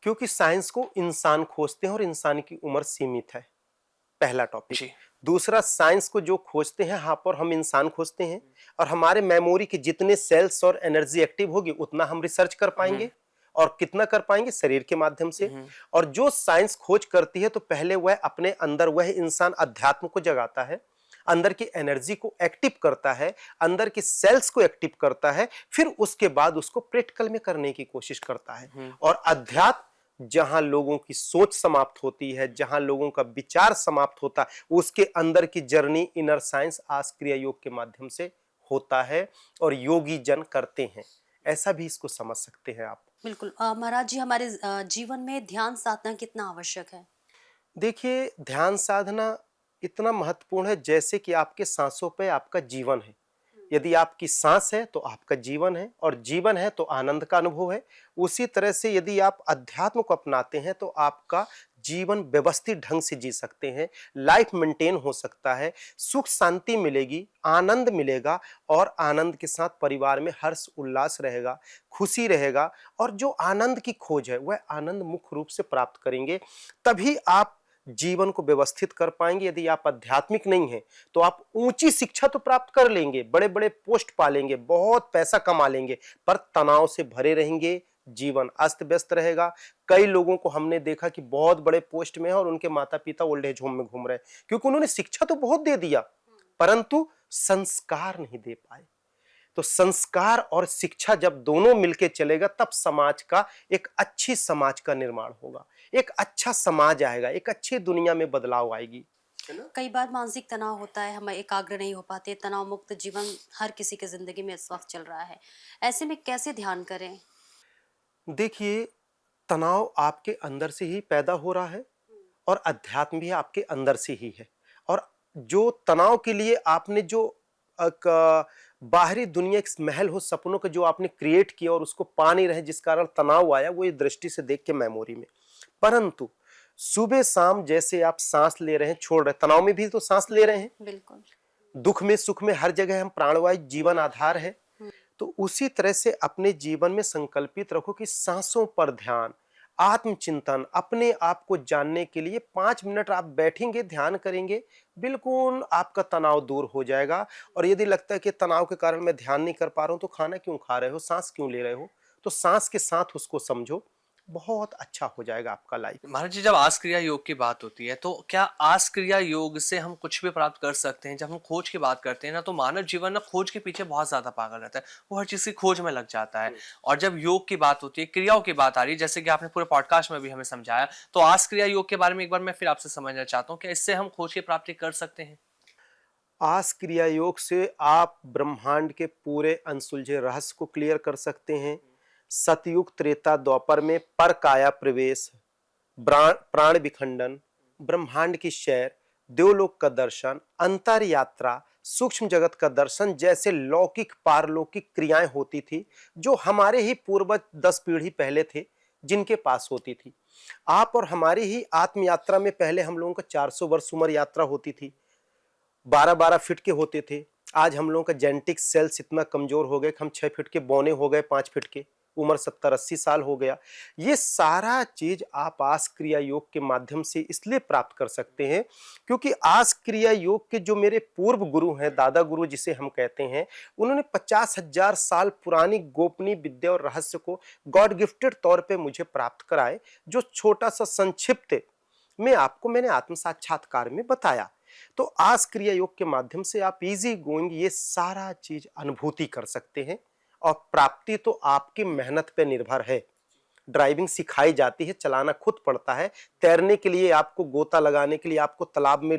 क्योंकि साइंस को इंसान खोजते हैं, और इंसान की उम्र सीमित है, पहला टॉपिक। जी। दूसरा, साइंस को जो खोजते हैं, यहाँ पर हम इंसान खोजते हैं, और हमारे मेमोरी के जितने सेल्स और एनर्जी एक्टिव होगी उतना हम रिसर्च कर पाएंगे, और कितना कर पाएंगे, शरीर के माध्यम से। और जो साइंस खोज करती है, तो पहले वह अपने अंदर, वह इंसान अध्यात्म को जगाता है, अंदर की एनर्जी को एक्टिव करता है, अंदर की सेल्स को एक्टिव करता है, फिर उसके बाद उसको प्रैक्टिकल में करने की कोशिश करता है। और अध्यात्म जहां लोगों की सोच समाप्त होती है, जहां लोगों का विचार समाप्त होता है, उसके अंदर की जर्नी इनर साइंस आज क्रिया योग के माध्यम से होता है, और योगी जन करते हैं। ऐसा भी इसको समझ सकते हैं आप। बिल्कुल। महाराज जी, हमारे जीवन में ध्यान साधना कितना आवश्यक है? देखिए, ध्यान साधना इतना महत्वपूर्ण है जैसे कि आपके सांसों पे आपका जीवन है। यदि आपकी सांस है तो आपका जीवन है, और जीवन है तो आनंद का अनुभव है। उसी तरह से यदि आप अध्यात्म को अपनाते हैं तो आपका जीवन व्यवस्थित ढंग से जी सकते हैं, लाइफ मेंटेन हो सकता है, सुख शांति मिलेगी, आनंद मिलेगा, और आनंद के साथ परिवार में हर्ष उल्लास रहेगा, खुशी रहेगा, और जो आनंद की खोज है वह आनंद मुख्य रूप से प्राप्त करेंगे। तभी आप जीवन को व्यवस्थित कर पाएंगे। यदि आप आध्यात्मिक नहीं हैं तो आप ऊंची शिक्षा तो प्राप्त कर लेंगे, बड़े बड़े पोस्ट पा लेंगे, बहुत पैसा कमा लेंगे, पर तनाव से भरे रहेंगे, जीवन अस्त व्यस्त रहेगा। कई लोगों को हमने देखा कि बहुत बड़े पोस्ट में है और उनके माता पिता ओल्ड एज होम में घूम रहे हैं, क्योंकि उन्होंने शिक्षा तो बहुत दे दिया परंतु संस्कार नहीं दे पाए। तो संस्कार और शिक्षा जब दोनों मिलके चलेगा तब समाज का एक अच्छी समाज का निर्माण होगा, एक अच्छा समाज आएगा, एक अच्छी दुनिया में बदलाव आएगी। कई बार मानसिक तनाव होता है, हम एकाग्र नहीं हो पाते, तनाव मुक्त जीवन हर किसी की जिंदगी में इस वक्त चल रहा है, ऐसे में कैसे ध्यान करें? देखिए, तनाव आपके अंदर से ही पैदा हो रहा है और अध्यात्म भी आपके अंदर से ही है। और जो तनाव के लिए आपने जो एक बाहरी दुनिया, एक महल हो सपनों का जो आपने क्रिएट किया और उसको पा नहीं रहे, जिस कारण तनाव आया, वो ये दृष्टि से देख के मेमोरी में। परंतु सुबह शाम जैसे आप सांस ले रहे हैं, छोड़ रहे हैं, तनाव में भी तो सांस ले रहे हैं, बिल्कुल। दुख में सुख में हर जगह हम प्राणवायु जीवन आधार है। तो उसी तरह से अपने जीवन में संकल्पित रखो कि सांसों पर ध्यान, आत्मचिंतन, अपने आप को जानने के लिए 5 मिनट आप बैठेंगे, ध्यान करेंगे, बिल्कुल आपका तनाव दूर हो जाएगा। और यदि लगता है कि तनाव के कारण मैं ध्यान नहीं कर पा रहा हूं, तो खाना क्यों खा रहे हो, सांस क्यों ले रहे हो, तो सांस के साथ उसको समझो, बहुत अच्छा हो जाएगा आपका लाइफ। महाराज जी, जब आस क्रिया योग की बात होती है तो क्या आस क्रिया योग से हम कुछ भी प्राप्त कर सकते हैं? जब हम खोज की बात करते हैं ना, तो मानव जीवन ना खोज के पीछे बहुत ज्यादा पागल रहता है, वो हर चीज की खोज में लग जाता है। और जब योग की बात होती है, क्रियाओं की बात आ रही है, जैसे कि आपने पूरे पॉडकास्ट में भी हमें समझाया, तो आस क्रिया योग के बारे में एक बार मैं फिर आपसे समझना चाहता हूँ, क्या इससे हम खोज की प्राप्ति कर सकते हैं? आस क्रिया योग से आप ब्रह्मांड के पूरे अनसुलझे रहस्य को क्लियर कर सकते हैं। सतयुग त्रेता द्वापर में पर काया प्रवेश, प्राण विखंडन, ब्रह्मांड की सैर, देवलोक का दर्शन, अंतर यात्रा, सूक्ष्म जगत का दर्शन जैसे लौकिक पारलौकिक क्रियाएं होती थी, जो हमारे ही पूर्वज 10 पीढ़ी पहले थे जिनके पास होती थी। आप और हमारी ही आत्म यात्रा में पहले हम लोगों का 400 वर्ष उम्र यात्रा होती थी, 12-12 फीट के होते थे। आज हम लोगों का जेनेटिक सेल्स इतना कमजोर हो गए कि हम 6 फीट के बौने हो गए, 5 फीट के, उम्र 70-80 साल हो गया। ये सारा चीज आप आस क्रिया योग के माध्यम से इसलिए प्राप्त कर सकते हैं क्योंकि आस क्रिया योग के जो मेरे पूर्व गुरु हैं, दादा गुरु जिसे हम कहते हैं, उन्होंने 50,000 साल पुरानी गोपनीय विद्या और रहस्य को गॉड गिफ्टेड तौर पे मुझे प्राप्त कराए, जो छोटा सा संक्षिप्त में आपको मैंने आत्म साक्षात्कार में बताया। तो आस क्रिया योग के माध्यम से आप इजी गोइंग ये सारा चीज अनुभूति कर सकते हैं, और प्राप्ति तो आपकी मेहनत पे निर्भर है। ड्राइविंग सिखाई जाती है, चलाना खुद पड़ता है। तैरने के लिए आपको गोता लगाने के लिए आपको तालाब में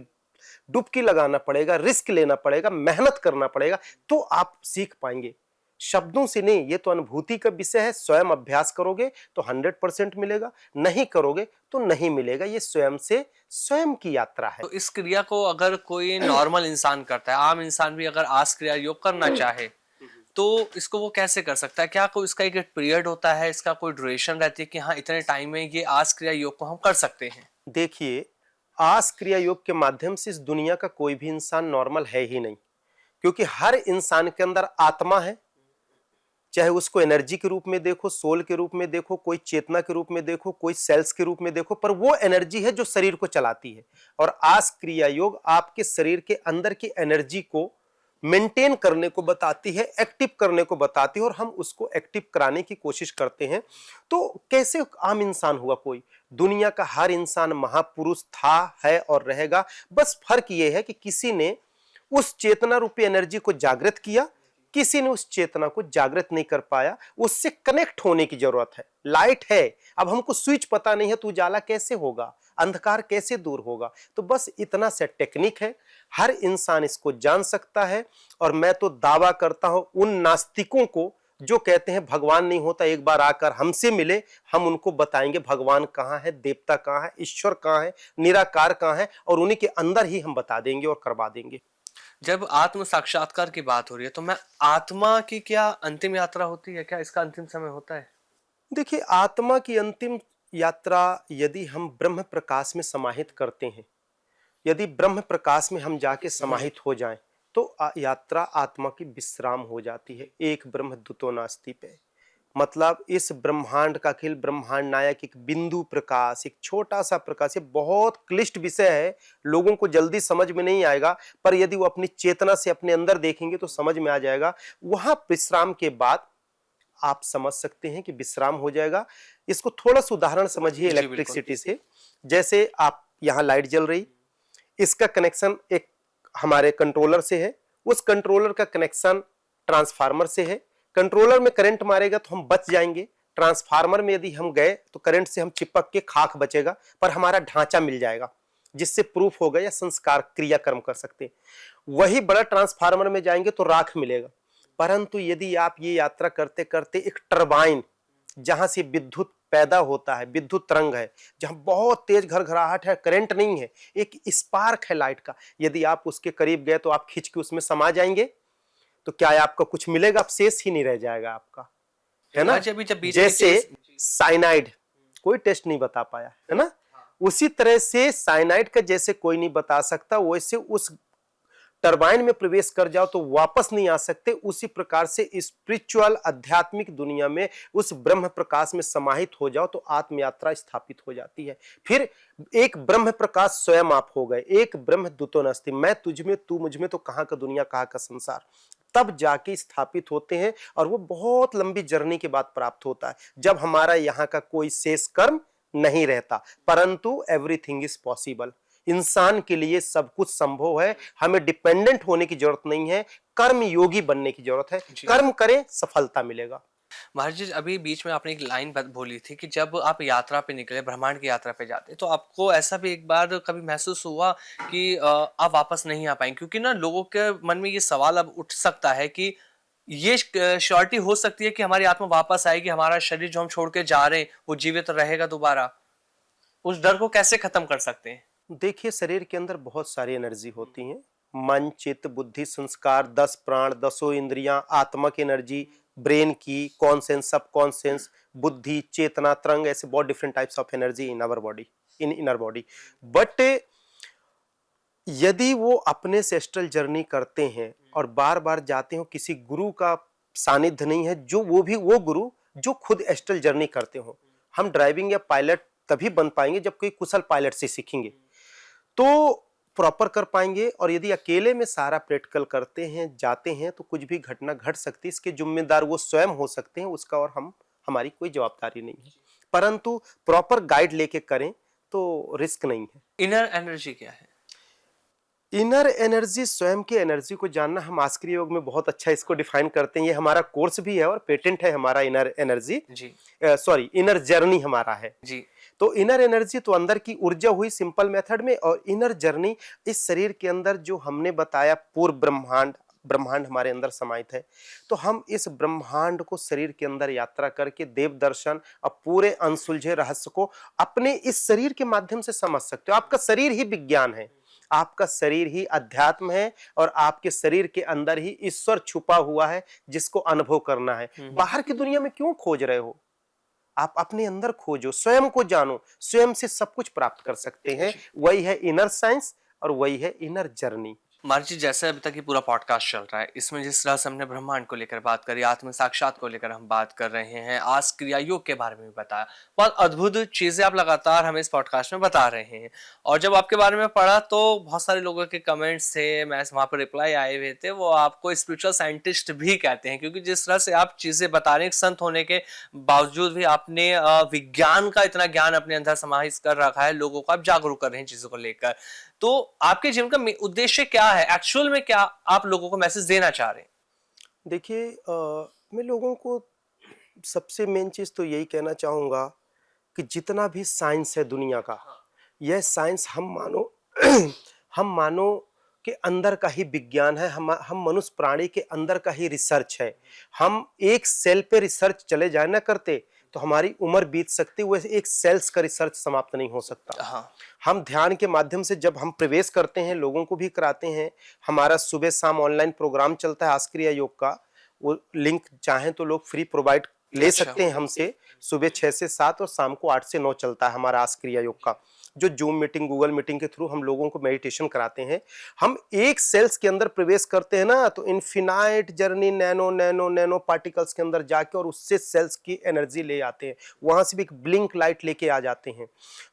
डुबकी लगाना पड़ेगा, रिस्क लेना पड़ेगा, मेहनत करना पड़ेगा, तो आप सीख पाएंगे। शब्दों से नहीं, ये तो अनुभूति का विषय है। स्वयं अभ्यास करोगे तो 100% मिलेगा, नहीं करोगे तो नहीं मिलेगा। ये स्वयं से स्वयं की यात्रा है। तो इस क्रिया को अगर कोई नॉर्मल इंसान करता है, आम इंसान भी अगर आस क्रिया योग करना चाहे, तो इसको वो कैसे कर सकता है? क्या कोई इसका एक पीरियड होता है, इसका कोई ड्यूरेशन रहती है कि हाँ इतने टाइम में ये आस क्रिया योग को हम कर सकते हैं? देखिए, आस क्रिया योग के माध्यम से इस दुनिया का कोई भी इंसान नॉर्मल है ही नहीं, क्योंकि हर इंसान के अंदर आत्मा है। चाहे उसको एनर्जी के रूप में देखो, सोल के रूप में देखो, कोई चेतना के रूप में देखो, कोई सेल्स के रूप में देखो, पर वो एनर्जी है जो शरीर को चलाती है। और आस क्रिया योग आपके शरीर के अंदर की एनर्जी को मेंटेन करने को बताती है, एक्टिव करने को बताती है, और हम उसको एक्टिव कराने की कोशिश करते हैं। तो कैसे आम इंसान हुआ कोई? दुनिया का हर इंसान महापुरुष था, है और रहेगा। बस फर्क ये है कि किसी ने उस चेतना रूपी एनर्जी को जागृत किया, किसी ने उस चेतना को जागृत नहीं कर पाया। उससे कनेक्ट होने की जरूरत है। लाइट है, अब हमको स्विच पता नहीं है तो उजाला कैसे होगा, अंधकार कैसे दूर होगा? तो बस इतना सा टेक्निक है, हर इंसान इसको जान सकता है। और मैं तो दावा करता हूं उन नास्तिकों को जो कहते हैं भगवान नहीं होता, एक बार आकर हमसे मिले, हम उनको बताएंगे भगवान कहाँ है, देवता कहाँ है, ईश्वर कहाँ है, निराकार कहाँ है, और उन्हीं के अंदर ही हम बता देंगे और करवा देंगे। जब आत्म साक्षात्कार की बात हो रही है तो मैं आत्मा की क्या अंतिम यात्रा होती है, क्या इसका अंतिम समय होता है? देखिए, आत्मा की अंतिम यात्रा यदि हम ब्रह्म प्रकाश में समाहित करते हैं, यदि ब्रह्म प्रकाश में हम जाके समाहित हो जाएं, तो यात्रा आत्मा की विश्राम हो जाती है। एक ब्रह्म द्वितो नास्ति पे मतलब इस ब्रह्मांड का अखिल ब्रह्मांड नायक एक बिंदु प्रकाश, एक छोटा सा प्रकाश। ये बहुत क्लिष्ट विषय है, लोगों को जल्दी समझ में नहीं आएगा, पर यदि वो अपनी चेतना से अपने अंदर देखेंगे तो समझ में आ जाएगा। वहां विश्राम के बाद आप समझ सकते हैं कि विश्राम हो जाएगा। इसको थोड़ा सा उदाहरण समझिए जी, बिल्कुल। इलेक्ट्रिसिटी से। जैसे आप यहाँ लाइट जल रही, इसका कनेक्शन एक हमारे कंट्रोलर से है, उस कंट्रोलर का कनेक्शन ट्रांसफार्मर से है। कंट्रोलर में करंट मारेगा तो हम बच जाएंगे, ट्रांसफार्मर में यदि हम गए तो करंट से हम चिपक के खाक बचेगा, पर हमारा ढांचा मिल जाएगा जिससे प्रूफ होगा या संस्कार क्रियाकर्म कर सकते हैं। वही बड़ा ट्रांसफार्मर में जाएंगे तो राख मिलेगा। परंतु यदि आप ये यात्रा करते करते एक टरबाइन जहां से विद्युत पैदा होता है, विद्युत तरंग है, जहां बहुत तेज घरघराहट है, करंट नहीं है, एक स्पार्क है लाइट का, यदि आप उसके करीब गए तो आप खिंच के उसमें समा जाएंगे, तो क्या आपका कुछ मिलेगा? शेष ही नहीं रह जाएगा आपका, है ना। अच्छा, अभी जब बीच में जैसे केस- साइनाइड कोई टेस्ट नहीं बता पाया, है ना, उसी तरह से साइनाइड का जैसे कोई नहीं बता सकता, वैसे उस टरबाइन में प्रवेश कर जाओ तो वापस नहीं आ सकते। उसी प्रकार से स्पिरिचुअल आध्यात्मिक दुनिया में उस ब्रह्म प्रकाश में समाहित हो जाओ तो आत्म यात्रा स्थापित हो जाती है। फिर एक ब्रह्म प्रकाश स्वयं आप हो गए, एक ब्रह्म द्वितो नास्ति, मैं तुझ में तू मुझ में, तो कहां का दुनिया कहां का संसार, तब जाके स्थापित होते हैं। और वो बहुत लंबी जर्नी के बाद प्राप्त होता है, जब हमारा यहाँ का कोई शेष कर्म नहीं रहता। परंतु एवरीथिंग इज पॉसिबल, इंसान के लिए सब कुछ संभव है। हमें डिपेंडेंट होने की जरूरत नहीं है, कर्म योगी बनने की जरूरत है। जी। कर्म करें, सफलता मिलेगा। महाराज जी, अभी बीच में आपने एक लाइन बोली थी कि जब आप यात्रा पे निकले, ब्रह्मांड की यात्रा पे जाते, तो आपको ऐसा भी एक बार कभी महसूस हुआ कि आप वापस नहीं आ पाएंगे? क्योंकि ना लोगों के मन में ये सवाल अब उठ सकता है कि ये श्योरिटी हो सकती है कि हमारी आत्मा वापस आएगी, हमारा शरीर जो हम छोड़ के जा रहे हैं वो जीवित रहेगा दोबारा। उस डर को कैसे खत्म कर सकते हैं? देखिए, शरीर के अंदर बहुत सारी एनर्जी होती हैं, मन, चित्त, बुद्धि, संस्कार, 10 प्राण, 10 इंद्रियां, आत्मा की एनर्जी, ब्रेन की, कॉन्सेंस, सब कॉन्सेंस, बुद्धि, चेतना, तरंग, ऐसे बहुत different types of energy in our body, in inner body. But यदि वो अपने से एस्ट्रल जर्नी करते हैं और बार बार जाते हो, किसी गुरु का सानिध्य नहीं है, जो वो गुरु जो खुद एस्ट्रल जर्नी करते हो। हम ड्राइविंग या पायलट तभी बन पाएंगे जब कोई कुशल पायलट से सीखेंगे तो प्रॉपर कर पाएंगे। और यदि अकेले में सारा प्रैक्टिकल करते हैं, जाते हैं, तो कुछ भी घटना घट सकती है, इसके जिम्मेदार वो स्वयं हो सकते हैं, उसका और हमारी कोई जवाबदारी नहीं है। परंतु प्रॉपर गाइड लेके करें तो रिस्क नहीं है। इनर एनर्जी क्या है? इनर एनर्जी, स्वयं की एनर्जी को जानना, हम आस्क्रिय योग में बहुत अच्छा इसको डिफाइन करते हैं। ये हमारा कोर्स भी है और पेटेंट है हमारा, इनर एनर्जी, जी सॉरी इनर जर्नी हमारा है। जी। तो इनर एनर्जी तो अंदर की ऊर्जा हुई सिंपल मेथड में, और इनर जर्नी इस शरीर के अंदर जो हमने बताया पूर्व ब्रह्मांड हमारे अंदर समाहित है। तो हम इस ब्रह्मांड को शरीर के अंदर यात्रा करके देव दर्शन और पूरे अनसुलझे रहस्य को अपने इस शरीर के माध्यम से समझ सकते हो। आपका शरीर ही विज्ञान है, आपका शरीर ही अध्यात्म है, और आपके शरीर के अंदर ही ईश्वर छुपा हुआ है जिसको अनुभव करना है। बाहर की दुनिया में क्यों खोज रहे हो? आप अपने अंदर खोजो, स्वयं को जानो, स्वयं से सब कुछ प्राप्त कर सकते हैं। वही है इनर साइंस और वही है इनर जर्नी। महाराज जी, जैसे अभी तक ये पूरा पॉडकास्ट चल रहा है, इसमें जिस तरह से हमने ब्रह्मांड को लेकर बात करी, आत्म साक्षात को लेकर हम बात कर रहे हैं, आज क्रिया योग के बारे में भी बताया, बहुत अद्भुत चीजें आप लगातार हमें इस पॉडकास्ट में बता रहे हैं। और जब आपके बारे में पढ़ा तो बहुत सारे लोगों के कमेंट्स थे, मैं वहां पर रिप्लाई आए हुए थे, वो आपको स्पिरिचुअल साइंटिस्ट भी कहते हैं, क्योंकि जिस तरह से आप चीजें बता रहे हैं, संत होने के बावजूद भी आपने विज्ञान का इतना ज्ञान अपने अंदर समाहित कर रखा है, लोगों को आप जागरूक कर रहे हैं चीजों को लेकर। तो आपके जीवन का उद्देश्य क्या है, एक्चुअल में क्या आप लोगों को मैसेज देना चाह रहे हैं? देखिए, मैं लोगों को सबसे मेन चीज तो यही कहना चाहूंगा कि जितना भी साइंस है दुनिया का, यह साइंस हम मानो हम मानो के अंदर का ही विज्ञान है। हम मनुष्य प्राणी के अंदर का ही रिसर्च है। हम एक सेल पे रिसर्च चले जाए ना करते, तो हमारी उम्र बीत सकती है, वैसे एक सेल्स का रिसर्च समाप्त नहीं हो सकता। हाँ। हम ध्यान के माध्यम से जब हम प्रवेश करते हैं, लोगों को भी कराते हैं। हमारा सुबह शाम ऑनलाइन प्रोग्राम चलता है आस्क्रिया योग का, वो लिंक चाहें तो लोग फ्री प्रोवाइड ले अच्छा। सकते हैं हमसे। सुबह 6 से 7 और शाम को 8 से 9 चलता है हमारा आस्क्रिया योग का, जो जूम मीटिंग, गूगल मीटिंग के थ्रू हम लोगों को मेडिटेशन कराते हैं। हम एक सेल्स के अंदर प्रवेश करते हैं ना, तो infinite journey nano nano nano particles के अंदर जाके और उससे सेल्स की एनर्जी ले आते हैं, वहां से भी एक ब्लिंक लाइट लेके आ जाते हैं।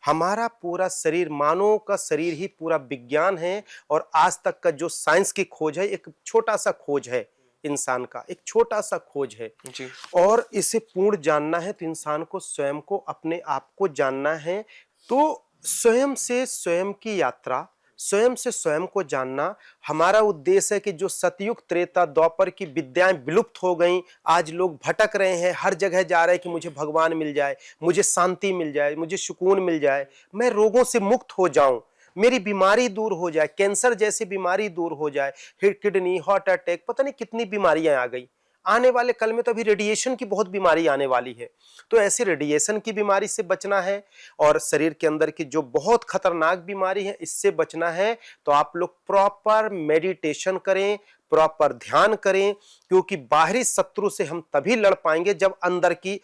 हमारा पूरा शरीर, मानव का शरीर ही पूरा विज्ञान है, और आज तक का जो साइंस की खोज है, एक छोटा सा खोज है इंसान का, एक छोटा सा खोज है। जी। और इसे पूर्ण जानना है तो इंसान को स्वयं को, अपने आप को जानना है। तो स्वयं से स्वयं की यात्रा, स्वयं से स्वयं को जानना हमारा उद्देश्य है। कि जो सतयुग त्रेता द्वापर की विद्याएं विलुप्त हो गईं, आज लोग भटक रहे हैं, हर जगह जा रहे हैं कि मुझे भगवान मिल जाए, मुझे शांति मिल जाए, मुझे सुकून मिल जाए, मैं रोगों से मुक्त हो जाऊं, मेरी बीमारी दूर हो जाए, कैंसर जैसी बीमारी दूर हो जाए, किडनी, हार्ट अटैक, पता नहीं कितनी बीमारियां आ गई। आने वाले कल में तो अभी रेडिएशन की बहुत बीमारी आने वाली है। तो ऐसी रेडिएशन की बीमारी से बचना है, और शरीर के अंदर की जो बहुत खतरनाक बीमारी है, इससे बचना है। तो आप लोग प्रॉपर मेडिटेशन करें, प्रॉपर ध्यान करें, क्योंकि बाहरी शत्रु से हम तभी लड़ पाएंगे जब अंदर की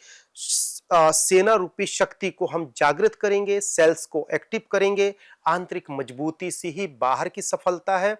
सेना रूपी शक्ति को हम जागृत करेंगे, सेल्स को एक्टिव करेंगे। आंतरिक मजबूती से ही बाहर की सफलता है।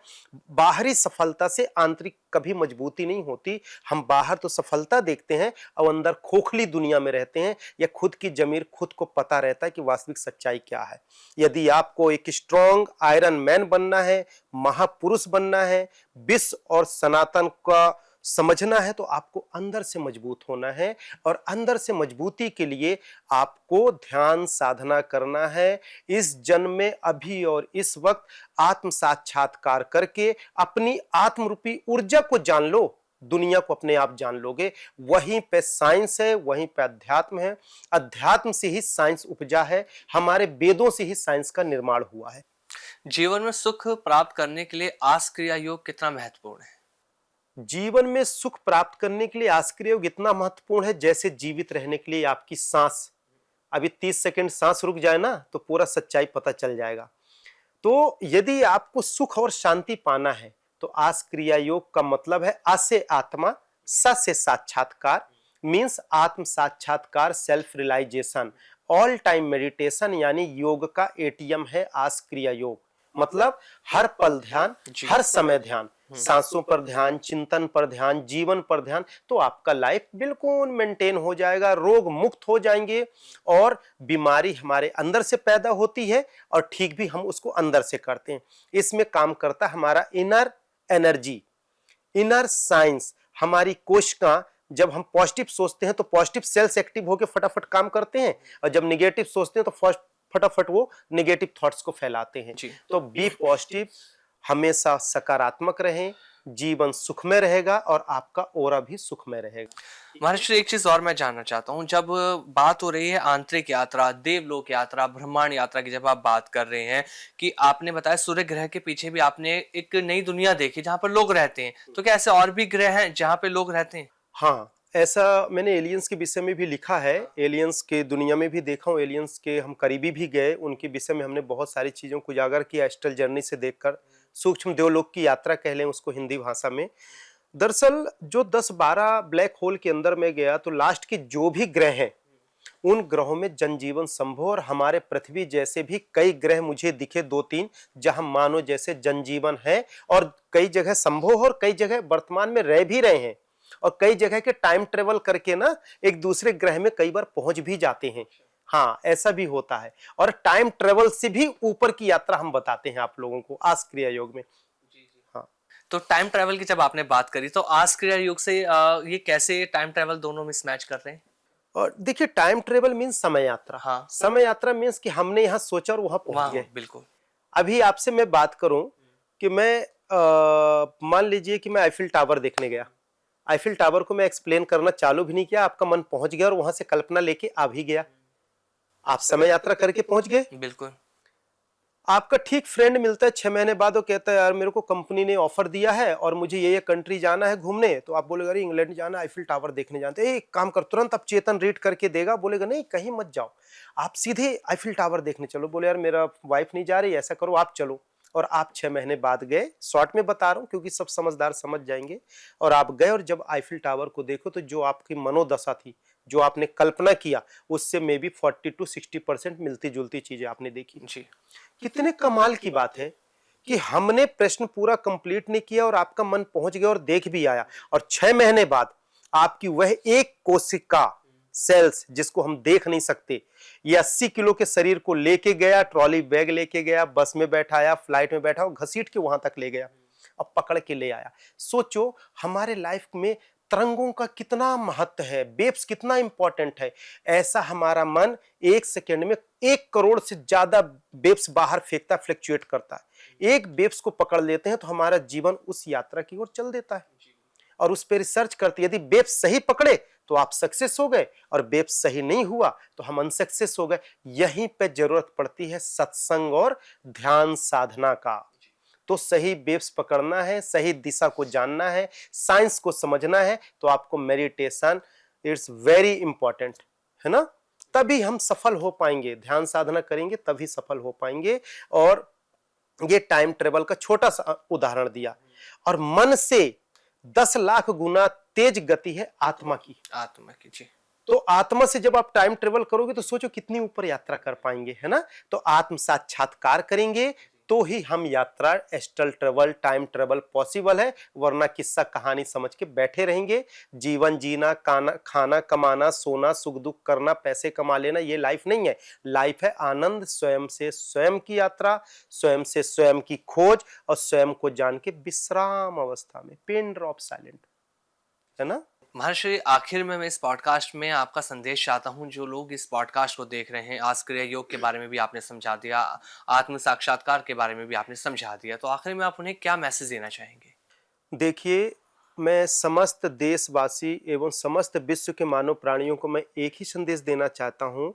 बाहरी सफलता से आंतरिक कभी मजबूती नहीं होती। हम बाहर तो सफलता देखते हैं और अंदर खोखली दुनिया में रहते हैं, या खुद की जमीर खुद को पता रहता है कि वास्तविक सच्चाई क्या है। यदि आपको एक स्ट्रॉन्ग आयरन मैन बनना है, महापुरुष बनना है, विश्व और सनातन का समझना है, तो आपको अंदर से मजबूत होना है। और अंदर से मजबूती के लिए आपको ध्यान साधना करना है। इस जन्म में, अभी और इस वक्त आत्म साक्षात्कार करके अपनी आत्म रूपी ऊर्जा को जान लो, दुनिया को अपने आप जान लोगे। वहीं पे साइंस है, वहीं पे अध्यात्म है। अध्यात्म से ही साइंस उपजा है, हमारे वेदों से ही साइंस का निर्माण हुआ है। जीवन में सुख प्राप्त करने के लिए आस्क्रिया योग कितना महत्वपूर्ण है? जीवन में सुख प्राप्त करने के लिए आस्क्रिया योग इतना महत्वपूर्ण है, जैसे जीवित रहने के लिए आपकी सांस। अभी 30 सेकंड सांस रुक जाए ना, तो पूरा सच्चाई पता चल जाएगा। तो यदि आपको सुख और शांति पाना है, तो आस्क्रिया योग का मतलब है आ से आत्मा, सा से साक्षात्कार, मीन्स आत्म साक्षात्कार, self realisation, all time meditation, यानी योग का एटीएम है आस्क्रिया योग। मतलब हर पल ध्यान, हर समय ध्यान, सांसों पर ध्यान, चिंतन पर ध्यान, जीवन पर ध्यान, तो आपका लाइफ बिल्कुल मेंटेन हो जाएगा, रोग मुक्त हो जाएंगे। और बीमारी हमारे अंदर से पैदा होती है, और ठीक भी हम उसको अंदर से करते हैं। इसमें काम करता हमारा इनर एनर्जी, इनर साइंस। हमारी कोशिका, जब हम पॉजिटिव सोचते हैं तो पॉजिटिव सेल्स एक्टिव होकर फटाफट काम करते हैं, और जब निगेटिव सोचते हैं तो फटाफट वो निगेटिव थॉट्स को फैलाते हैं। तो बी पॉजिटिव, हमेशा सकारात्मक रहें, जीवन सुखमय रहेगा और आपका ऑरा भी सुखमय रहेगा। महर्षि, एक चीज और मैं जानना चाहता हूँ, जब बात हो रही है आंतरिक यात्रा, देवलोक यात्रा, ब्रह्मांड यात्रा की जब आप बात कर रहे हैं, कि आपने बताया सूर्य ग्रह के पीछे भी आपने एक नई दुनिया देखी जहाँ पर लोग रहते हैं, तो क्या ऐसे और भी ग्रह हैं जहाँ पे लोग रहते हैं? हाँ, ऐसा मैंने एलियंस के विषय में भी लिखा है, एलियंस के दुनिया में भी देखा हूँ, एलियंस के हम करीबी भी गए, उनके विषय में हमने बहुत सारी चीज़ों को उजागर किया एस्ट्रल जर्नी से देखकर। सूक्ष्म देवलोक की यात्रा कह लें उसको हिंदी भाषा में। दरअसल जो 10-12 ब्लैक होल के अंदर में गया, तो लास्ट के जो भी ग्रह हैं, उन ग्रहों में जनजीवन संभव, और हमारे पृथ्वी जैसे भी कई ग्रह मुझे दिखे 2-3 जहां मानव जैसे जनजीवन है, और कई जगह संभव और कई जगह वर्तमान में रह भी रहे हैं, और कई जगह के टाइम ट्रेवल करके ना एक दूसरे ग्रह में कई बार पहुंच भी जाते हैं। हाँ, ऐसा भी होता है। और टाइम ट्रेवल से भी ऊपर की यात्रा हम बताते हैं आप लोगों को आस्क्रिया योग में। हाँ, तो टाइम ट्रेवल की जब आपने बात करी, तो आस्क्रिया योग से ये कैसे टाइम ट्रेवल दोनों मिसमैच कर रहे हैं? और देखिए, टाइम ट्रेवल मीन्स समय यात्रा। हाँ। समय यात्रा मीन्स कि हमने यहाँ सोचा और वहां पहुंच गए। बिल्कुल। अभी आपसे मैं बात करूं कि मैं मान लीजिए कि मैं आईफिल टावर देखने गया, आईफिल टावर को मैं एक्सप्लेन करना चालू भी नहीं किया, आपका मन पहुंच गया और वहां से कल्पना लेके आ भी गया। आप समय यात्रा करके पहुंच गए। बिल्कुल। आपका ठीक फ्रेंड मिलता है 6 महीने बाद, वो कहता है यार मेरे को कंपनी ने ऑफर दिया है और मुझे ये कंट्री जाना है घूमने, तो आप बोलेगा अरे इंग्लैंड जाना, आईफिल टावर देखने जानते हैं, एक काम कर तुरंत आप चेतन रीड करके देगा, बोलेगा नहीं कहीं मत जाओ, आप सीधे आईफिल टावर देखने चलो। बोले यार मेरा वाइफ नहीं जा रही, ऐसा करो आप चलो, और आप 6 महीने बाद गए, शॉर्ट में बता रहा हूँ क्योंकि सब समझदार समझ जाएंगे, और आप गए और जब आईफिल टावर को देखो तो जो आपकी मनोदशा थी, जो आपने कल्पना किया, उससे मे बी 40 to 60% मिलती जुलती चीजें आपने देखी। जी। कितने कमाल की बात है कि हमने प्रश्न पूरा कंप्लीट नहीं किया और आपका मन पहुंच गया और देख भी आया, और 6 महीने बाद आपकी वह एक कोशिका सेल्स जिसको हम देख नहीं सकते, ये 80 किलो के शरीर को लेके गया, ट्रॉली बैग लेके गया, बस में बैठाया, फ्लाइट में बैठा और घसीट के वहां तक ले गया, अब पकड़ के ले आया। सोचो हमारे लाइफ में तरंगों का कितना महत्व है, वेव्स कितना इंपॉर्टेंट है। ऐसा हमारा मन 1 सेकेंड में 1 करोड़ से ज्यादा वेव्स बाहर फेंकता, फ्लक्चुएट करता है। एक वेव्स को पकड़ लेते हैं तो हमारा जीवन उस यात्रा की ओर चल देता है, और उस पर रिसर्च करते हैं। यदि वेव्स सही पकड़े तो आप सक्सेस हो गए, और वेव्स सही नहीं हुआ तो हम अनसक्सेस हो गए। यहीं पे जरूरत पड़ती है सत्संग और ध्यान साधना का। तो सही वेव्स पकड़ना है, सही दिशा को जानना है, साइंस को समझना है, तो आपको मेडिटेशन इट्स वेरी इंपॉर्टेंट, है ना। तभी हम सफल हो पाएंगे, ध्यान साधना करेंगे तभी सफल हो पाएंगे। और ये टाइम ट्रेवल का छोटा सा उदाहरण दिया, और मन से 10 लाख गुना तेज गति है आत्मा की। जी। तो आत्मा से जब आप टाइम ट्रेवल करोगे तो सोचो कितनी ऊपर यात्रा कर पाएंगे, है ना। तो आत्म साक्षात्कार करेंगे तो ही हम यात्रा, astral travel, time travel possible है, वरना किस्सा कहानी समझ के बैठे रहेंगे। जीवन जीना, खाना कमाना, सोना, सुख दुख करना, पैसे कमा लेना, ये लाइफ नहीं है। लाइफ है आनंद, स्वयं से स्वयं की यात्रा, स्वयं से स्वयं की खोज, और स्वयं को जान के विश्राम अवस्था में, पिन ड्रॉप साइलेंट, है ना। महर्षि, आखिर में मैं इस पॉडकास्ट में आपका संदेश चाहता हूं, जो लोग इस पॉडकास्ट को देख रहे हैं, आज क्रिया योग के बारे में भी आपने समझा दिया, आत्म साक्षात्कार के बारे में भी आपने समझा दिया, तो आखिर में आप उन्हें क्या मैसेज देना चाहेंगे? देखिए, मैं समस्त देशवासी एवं समस्त विश्व के मानव प्राणियों को मैं एक ही संदेश देना चाहता हूं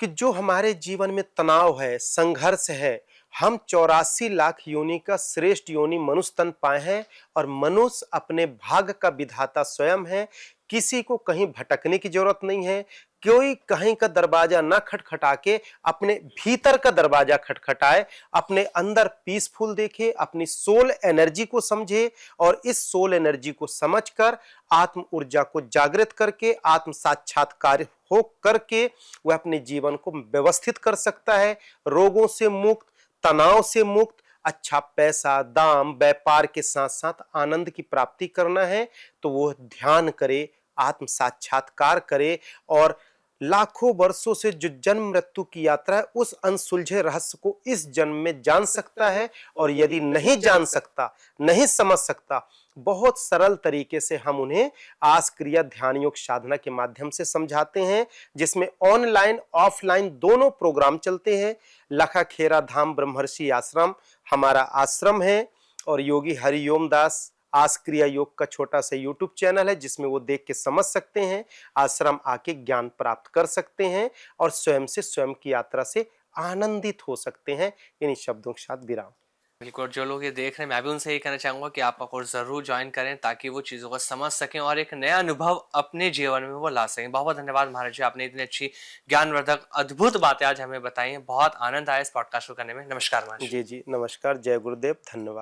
कि जो हमारे जीवन में तनाव है, संघर्ष है, हम 84 लाख योनि का श्रेष्ठ योनि मनुष्य तन पाए हैं, और मनुष्य अपने भाग्य का विधाता स्वयं है। किसी को कहीं भटकने की जरूरत नहीं है। कोई कहीं का दरवाजा ना खटखटा के अपने भीतर का दरवाजा खटखटाए, अपने अंदर पीसफुल देखे, अपनी सोल एनर्जी को समझे, और इस सोल एनर्जी को समझकर आत्म ऊर्जा को जागृत करके, आत्म साक्षात्कार हो करके वह अपने जीवन को व्यवस्थित कर सकता है। रोगों से मुक्त, तनाव से मुक्त, अच्छा पैसा, दाम, व्यापार के साथ साथ आनंद की प्राप्ति करना है तो वो ध्यान करे, आत्म साक्षात्कार करे, और लाखों वर्षों से जो जन्म मृत्यु की यात्रा है उस अनसुलझे रहस्य को इस जन्म में जान सकता है। और यदि नहीं जान सकता, नहीं समझ सकता, बहुत सरल तरीके से हम उन्हें आस क्रिया ध्यान योग साधना के माध्यम से समझाते हैं, जिसमें ऑनलाइन ऑफलाइन दोनों प्रोग्राम चलते हैं। लखा खेरा धाम ब्रह्मर्षि आश्रम हमारा आश्रम है, और योगी हरिओम दास आस क्रिया योग का छोटा सा यूट्यूब चैनल है, जिसमें वो देख के समझ सकते हैं, आश्रम आके ज्ञान प्राप्त कर सकते हैं, और स्वयं से स्वयं की यात्रा से आनंदित हो सकते हैं। इन्हीं शब्दों के साथ विराम। बिल्कुल, जो लोग ये देख रहे हैं, मैं भी उनसे ये कहना चाहूँगा कि आप कोर्स ज़रूर ज्वाइन करें, ताकि वो चीज़ों को समझ सकें और एक नया अनुभव अपने जीवन में वो ला सकें। बहुत धन्यवाद महाराज जी, आपने इतनी अच्छी ज्ञानवर्धक अद्भुत बातें आज हमें बताई हैं। बहुत आनंद आया इस पॉडकास्ट को करने में। नमस्कार महाराज। जी जी, नमस्कार, जय गुरुदेव, धन्यवाद।